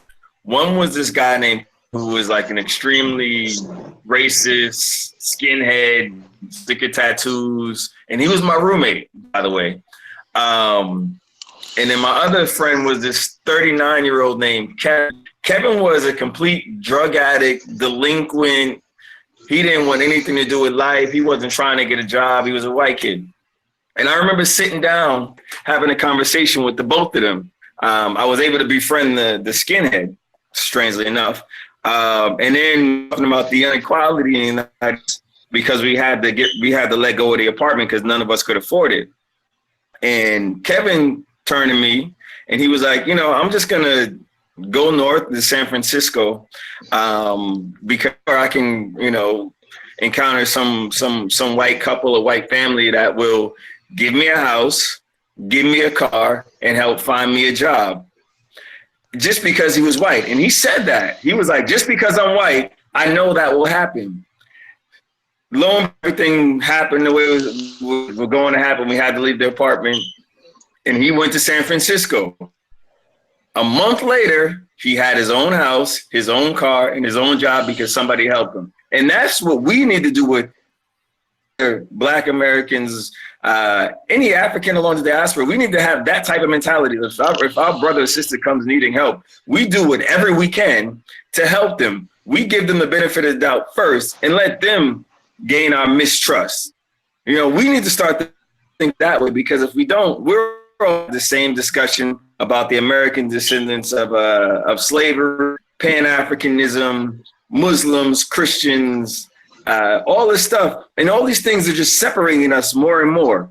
One was this guy named who was like an extremely racist, skinhead, sticker tattoos, and he was my roommate, by the way. And then my other friend was this 39-year-old named Kevin. Kevin was a complete drug addict, delinquent. He didn't want anything to do with life. He wasn't trying to get a job. He was a white kid. And I remember sitting down, having a conversation with the both of them. I was able to befriend the skinhead, strangely enough. And then talking about the inequality in that, because we had to let go of the apartment because none of us could afford it. And Kevin turned to me and he was like, you know, I'm just gonna go north to San Francisco because I can, you know, encounter some white couple or white family that will give me a house, give me a car, and help find me a job. Just because he was white. And he said that. He was like, just because I'm white, I know that will happen. Lo and everything happened the way it was going to happen. We had to leave the apartment. And he went to San Francisco. A month later, he had his own house, his own car, and his own job because somebody helped him. And that's what we need to do with Black Americans, any African along the diaspora. We need to have that type of mentality. If our brother or sister comes needing help, we do whatever we can to help them. We give them the benefit of the doubt first and let them gain our mistrust. You know, we need to start to think that way, because if we don't, we're all the same discussion about the American descendants of slavery, Pan-Africanism, Muslims, Christians, all this stuff. And all these things are just separating us more and more.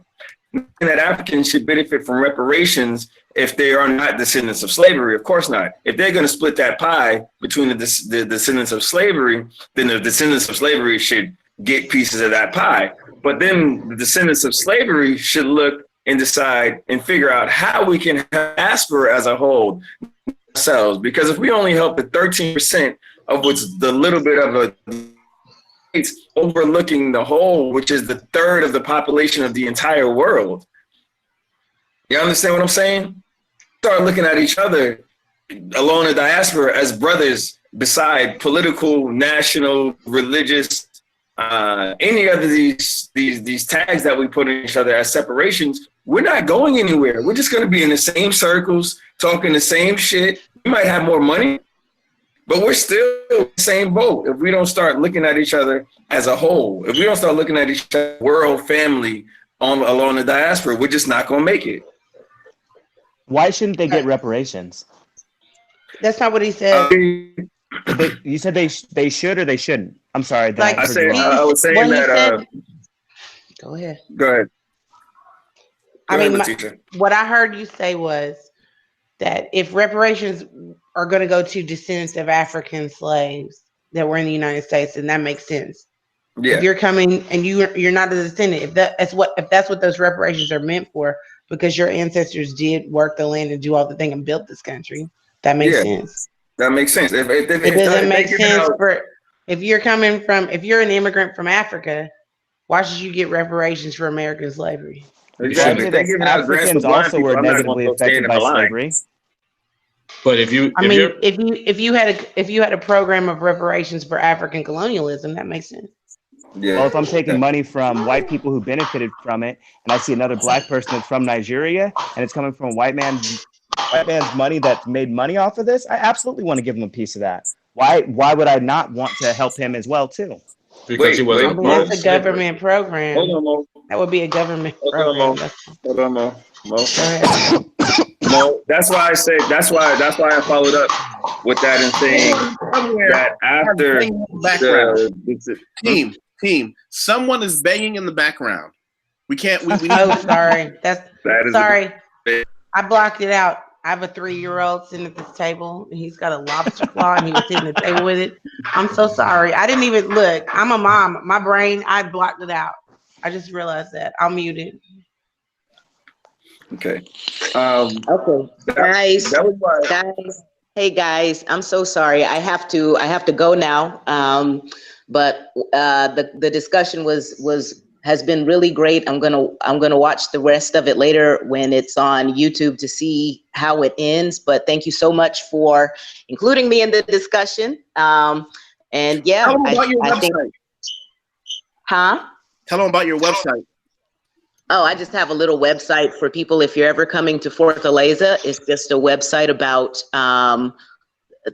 And that Africans should benefit from reparations if they are not descendants of slavery. Of course not. If they're going to split that pie between the descendants of slavery, then the descendants of slavery should get pieces of that pie. But then the descendants of slavery should look and decide and figure out how we can diaspora as a whole ourselves. Because if we only help the 13% of what's the little bit of a, it's overlooking the whole, which is the third of the population of the entire world. You understand what I'm saying? Start looking at each other along the diaspora as brothers beside political, national, religious, any other these tags that we put in each other as separations. We're not going anywhere. We're just going to be in the same circles, talking the same shit. We might have more money, but we're still in the same boat if we don't start looking at each other as a whole. If we don't start looking at each other, world, family, along the diaspora, we're just not going to make it. Why shouldn't they get reparations? That's not what he said. You said they should or they shouldn't? I'm sorry. Like, I was saying that. Go ahead. Go ahead. I mean, what I heard you say was that if reparations are going to go to descendants of African slaves that were in the United States, then that makes sense. Yeah. If you're coming and you're not a descendant, if that's what those reparations are meant for, because your ancestors did work the land and do all the thing and built this country, that makes sense. That makes sense. If It doesn't make sense for if you're an immigrant from Africa, why should you get reparations for American slavery? Exactly. I'd say that Africans also were negatively affected by slavery. But if you had a program of reparations for African colonialism, that makes sense. Yeah. Well, if I'm taking money from white people who benefited from it, and I see another black person that's from Nigeria, and it's coming from a white man's money that made money off of this, I absolutely want to give him a piece of that. Why would I not want to help him as well too? Because he was that's a government program. Hold on, Mo. That would be a government program. Hold on, Mo. Mo, that's why I followed up with that and saying that after the team, someone is banging in the background. We can't. We oh, sorry. Sorry. I blocked it out. I have a 3-year-old sitting at this table, and he's got a lobster claw, and he was hitting the table with it. I'm so sorry. I didn't even look. I'm a mom. My brain, I blocked it out. I just realized that. I'll mute it. Okay. Okay, guys. Hey guys, I'm so sorry. I have to go now. But the discussion has been really great. I'm gonna watch the rest of it later when it's on YouTube to see how it ends. But thank you so much for including me in the discussion. And yeah, tell them about your website. Tell them about your website. Oh, I just have a little website for people. If you're ever coming to Fortaleza, it's just a website about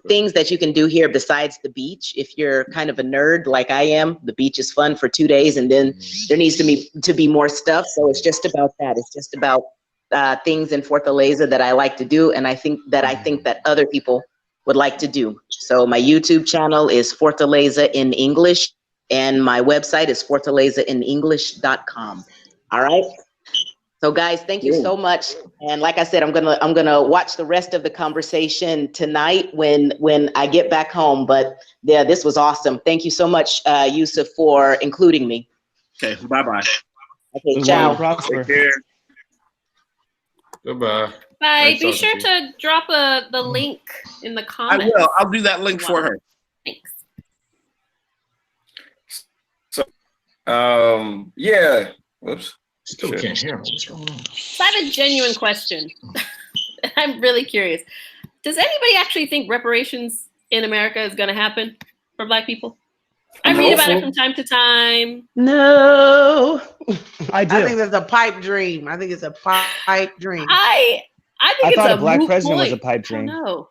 things that you can do here besides the beach. If you're kind of a nerd like I am, the beach is fun for 2 days, and then there needs to be more stuff. So it's just about that. It's just about things in Fortaleza that I like to do, and I think that other people would like to do. So my YouTube channel is Fortaleza in English, and my website is fortalezainenglish.com. All right. So guys, thank you so much. And like I said, I'm gonna watch the rest of the conversation tonight when I get back home. But yeah, this was awesome. Thank you so much, Yusef, for including me. Okay, bye-bye. Okay, ciao. Take care. Goodbye. Bye. Be sure to drop the link in the comments. I will. I'll do that link for her. Thanks. So, yeah. Whoops. Still can't hear him. What's going on? So I have a genuine question. I'm really curious. Does anybody actually think reparations in America is going to happen for Black people? I read about it from time to time. No, I do. I think it's a pipe dream. I think it's a pipe dream. I think thought it's a black president point. was a pipe dream. No,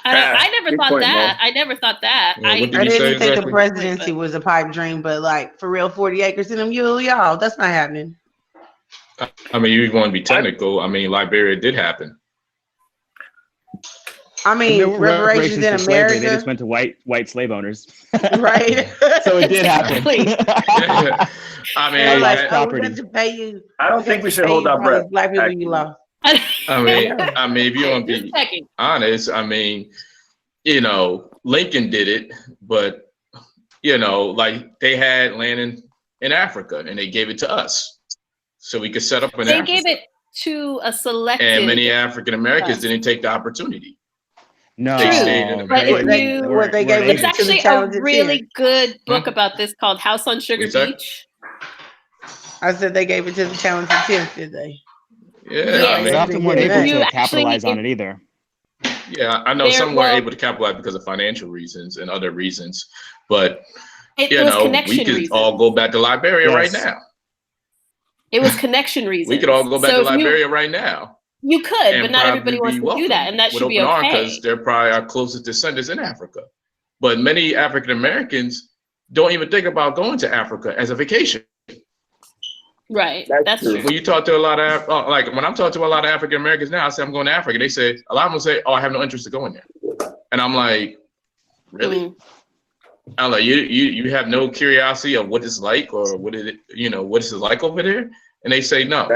I never thought that. I never thought that. Yeah, I didn't think the presidency was a pipe dream, but like for real, 40 acres in them, y'all, that's not happening. I mean, you want to be technical. I mean, Liberia did happen. I mean, reparations in America. They just went to white slave owners. Right. So it did happen. I mean, like, we have to pay you. I don't think we should hold our breath. Black people you lost. I mean, if you want to be honest, I mean, Lincoln did it, but like they had land in Africa and they gave it to us, so we could set up in Africa. They gave it to a selected. And many African Americans didn't take the opportunity. No, they stayed in but America. It's actually a really good book about this called House on Sugar Beach. I said they gave it to the talented 10th, did they? Yeah, I mean, often weren't able to capitalize on it either. Yeah, I know some weren't able to capitalize because of financial reasons and other reasons, but we could all go back to Liberia right now. It was connection reasons. We could all go back to Liberia right now. You could, but not everybody wants to do that, and that should be okay. Because they're probably our closest descendants in Africa. But many African Americans don't even think about going to Africa as a vacation. Right, that's true. When you talk to a lot of, when I'm talking to a lot of African Americans now, I say I'm going to Africa. They say, a lot of them say, "Oh, I have no interest in going there," and I'm like, "Really?" I'm like, "You have no curiosity of what it's like, or what is it like over there?" And they say, "No."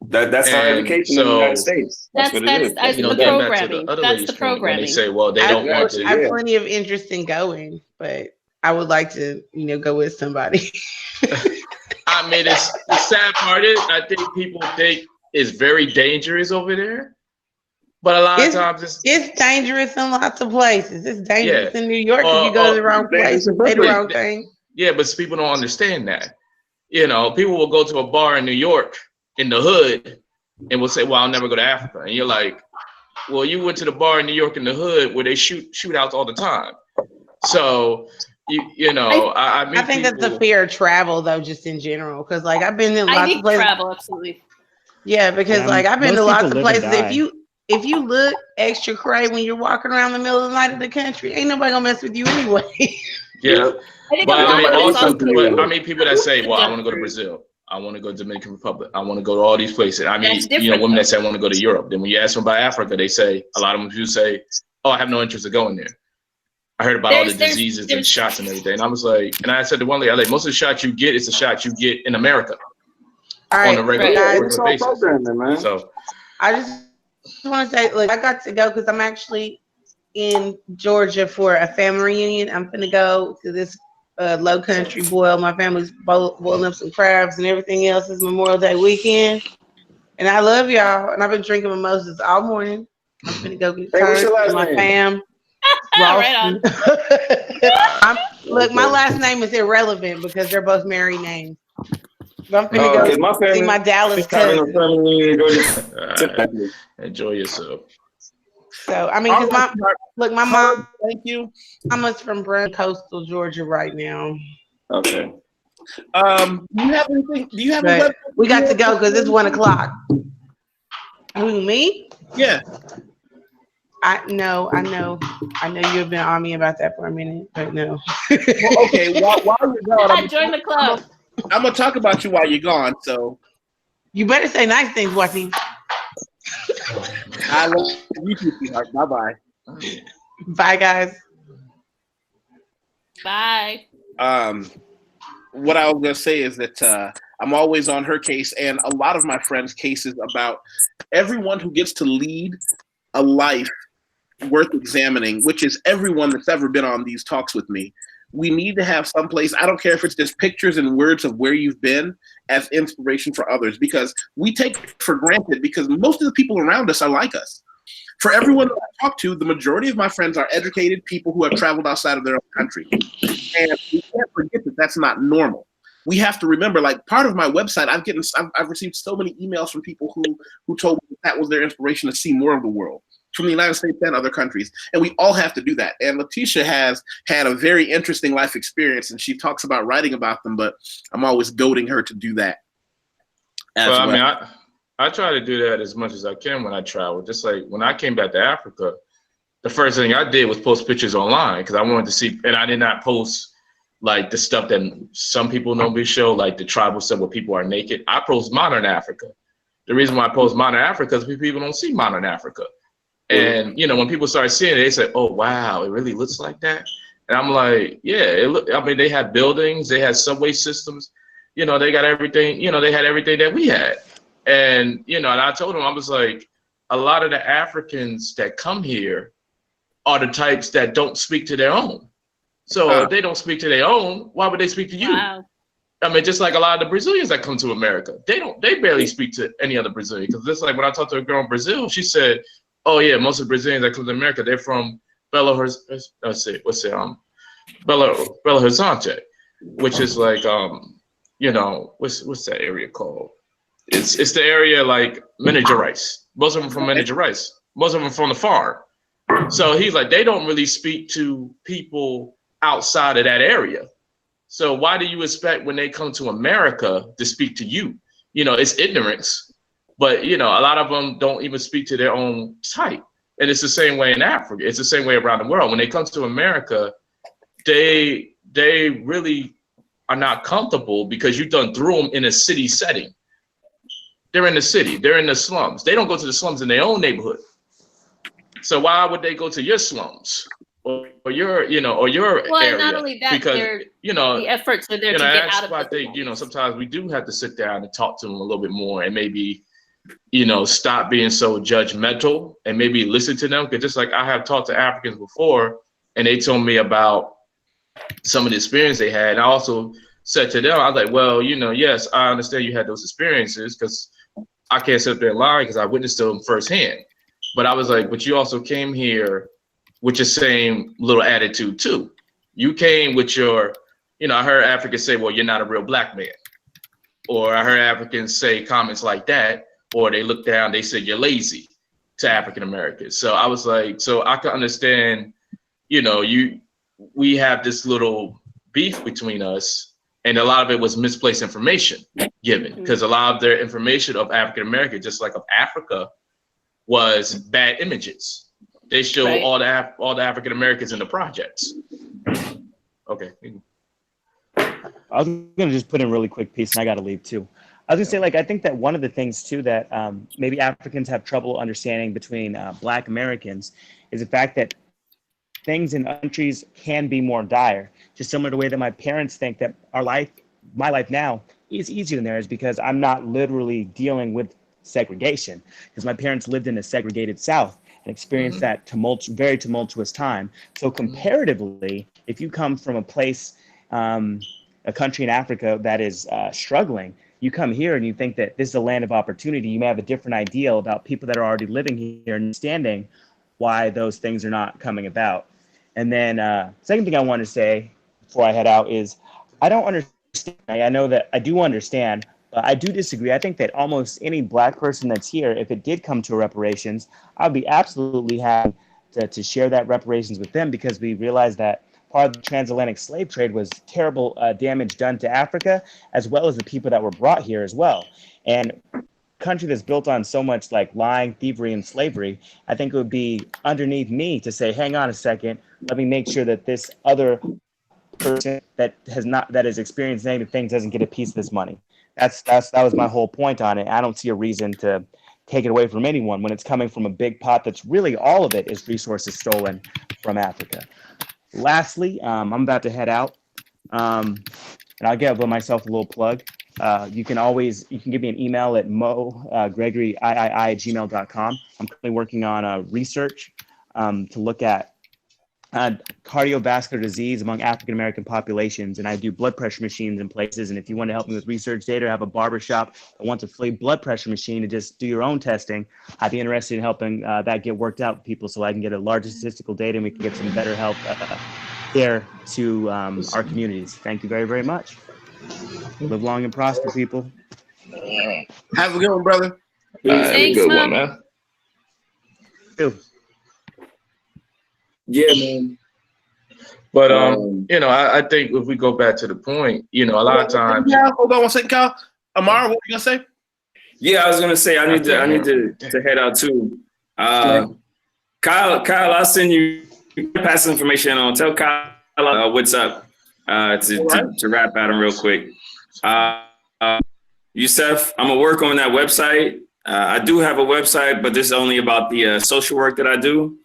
That's our education in the United States. That's what it is. That's the programming. That's the programming. They say, "Well, they don't want to." I have plenty of interest in going, but I would like to, go with somebody. I mean, it's the sad part is I think people think it's very dangerous over there, but a lot of times it's dangerous in lots of places. It's dangerous in New York if you go to the wrong place, say the wrong thing. Yeah, but people don't understand that. People will go to a bar in New York in the hood and will say, "Well, I'll never go to Africa," and you're like, "Well, you went to the bar in New York in the hood where they shootouts all the time." So. I think that's the fear of travel, though, just in general. Because, like, I've been in lots of places. Travel, absolutely. Yeah, because I've been to lots of places. If you look extra cray when you're walking around the middle of the night in the country, ain't nobody gonna mess with you anyway. Yeah, but I mean, people that say, "Well, I want to go to Brazil. Brazil. I want to go to Dominican Republic. I want to go to all these places." I mean, women that say I want to go to Europe. Then when you ask them about Africa, they say a lot of them do say, "Oh, I have no interest in going there. I heard about all the diseases and shots and everything." And I was like, and I said to one lady, most of the shots you get is the shots you get in America on a regular basis. Man. So I just want to say, look, I got to go because I'm actually in Georgia for a family reunion. I'm going to go to this low country boil. My family's boiling up some crabs and everything else. It's Memorial Day weekend. And I love y'all. And I've been drinking mimosas all morning. I'm going to go get turned to my fam. Right on. Look, my last name is irrelevant because they're both married names. But I'm finna go see my Dallas cousin. Enjoy yourself. So I mean, because my mom, thank you. Mama's from coastal Georgia right now. Okay. Do you have anything? Do you have a website? We got to go because it's 1:00. Who, me? Yeah. I know you've been on me about that for a minute, but no. Well, okay, while you're gone, I joined the club. I'm gonna talk about you while you're gone. So you better say nice things, YusefWateef. I love you too, sweetheart. Bye. Bye, guys. Bye. What I was gonna say is that I'm always on her case and a lot of my friends' cases about everyone who gets to lead a life worth examining, which is everyone that's ever been on these talks with me. We need to have some place, I don't care if it's just pictures and words of where you've been, as inspiration for others, because we take it for granted because most of the people around us are like us. For everyone that I talk to, the majority of my friends are educated people who have traveled outside of their own country. And we can't forget that that's not normal. We have to remember, like, part of my website, I've received so many emails from people who told me that was their inspiration to see more of the world from the United States and other countries. And we all have to do that. And Letitia has had a very interesting life experience, and she talks about writing about them, but I'm always goading her to do that. I mean, I try to do that as much as I can when I travel. Just like when I came back to Africa, the first thing I did was post pictures online because I wanted to see, and I did not post like the stuff that some people normally show, like the tribal stuff where people are naked. I post modern Africa. The reason why I post modern Africa is because people don't see modern Africa. And, when people start seeing it, they say, "Oh, wow, it really looks like that." And I'm like, yeah, they had buildings, they had subway systems, they got everything, they had everything that we had. And, and I told them, I was like, a lot of the Africans that come here are the types that don't speak to their own. So if they don't speak to their own, why would they speak to you? Wow. I mean, just like a lot of the Brazilians that come to America, they barely speak to any other Brazilian. Because just like when I talked to a girl in Brazil, she said, "Oh yeah, most of the Brazilians that come to America, they're from Belo Horizonte, which is like what's that area called? It's the area like Minas Gerais. Most of them from Minas Gerais. Most of them from the farm. So he's like, they don't really speak to people outside of that area. So why do you expect when they come to America to speak to you? It's ignorance, but a lot of them don't even speak to their own type. And it's the same way in Africa. It's the same way around the world. When they come to America, they really are not comfortable because you done threw them in a city setting. They're in the city. They're in the slums. They don't go to the slums in their own neighborhood. So why would they go to your slums or your area? Not only that, because the efforts are there to get out of it. I think sometimes we do have to sit down and talk to them a little bit more and maybe stop being so judgmental and maybe listen to them. Because just like I have talked to Africans before, and they told me about some of the experience they had. And I also said to them, I was like, well, you know, yes, I understand you had those experiences because I can't sit there and lie because I witnessed them firsthand. But I was like, but you also came here with your same little attitude too. You came with your, you know, I heard Africans say, well, you're not a real black man. Or I heard Africans say comments like that, or they look down, they said, you're lazy to African Americans. So I was like, so I can understand, you know, we have this little beef between us, and a lot of it was misplaced information given, because a lot of their information of African American, just like of Africa, was bad images. They show all the African Americans in the projects. Okay. I was gonna just put in a really quick piece, and I gotta leave too. I was gonna say, like, I think that one of the things too that maybe Africans have trouble understanding between Black Americans is the fact that things in countries can be more dire. Just similar to the way that my parents think that my life now is easier than theirs because I'm not literally dealing with segregation, because my parents lived in a segregated South and experienced that very tumultuous time. So comparatively, if you come from a place, a country in Africa that is struggling, you come here and you think that this is a land of opportunity. You may have a different ideal about people that are already living here and understanding why those things are not coming about. And then second thing I want to say before I head out is I don't understand. I know that I do understand, but I do disagree. I think that almost any Black person that's here, if it did come to reparations, I'd be absolutely happy to share that reparations with them, because we realize that part of the transatlantic slave trade was terrible damage done to Africa, as well as the people that were brought here as well. And country that's built on so much like lying, thievery, and slavery, I think it would be underneath me to say, hang on a second, let me make sure that this other person that has experienced negative things doesn't get a piece of this money. That was my whole point on it. I don't see a reason to take it away from anyone when it's coming from a big pot that's really all of it is resources stolen from Africa. Lastly, I'm about to head out, and I'll give myself a little plug. You can give me an email at gregoryii@gmail.com. I'm currently working on research to look at cardiovascular disease among African American populations, and I do blood pressure machines in places. And if you want to help me with research data, or have a barbershop that wants a free blood pressure machine to just do your own testing, I'd be interested in helping that get worked out with people, so I can get a larger statistical data and we can get some better help there to our communities. Thank you very, very much. Live long and prosper, people. Have a good one, brother. Have a good one, man. Yeah, man. But you know, I think if we go back to the point, you know, a lot of times. Hold on one second, Kyle. Amara, what were you gonna say? Yeah, I was gonna say I need to head out too. Kyle, I'll send you pass information on. Tell Kyle what's up to wrap at him real quick. Yusef, I'm gonna work on that website. I do have a website, but this is only about the social work that I do.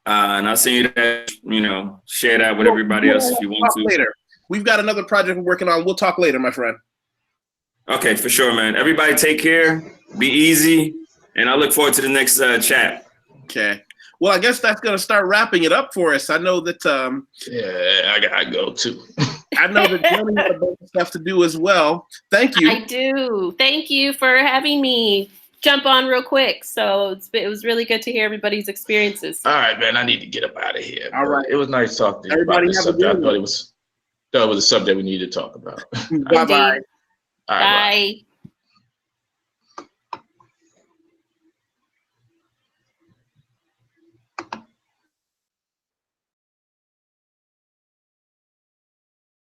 And I'll send you that, you know, share that with everybody else if you want to. Later. We've got another project we're working on. We'll talk later, my friend. Okay, for sure, man. Everybody take care, be easy, and I look forward to the next chat. Okay. Well, I guess that's going to start wrapping it up for us. I know that... yeah, I got to go too. I know that Johnny had a bunch of stuff to do as well. Thank you. I do. Thank you for having me jump on real quick. So it was really good to hear everybody's experiences. All right, man. I need to get up out of here. All right. It was nice talking to you about this subject. I thought it was a subject we needed to talk about. Bye-bye. Bye.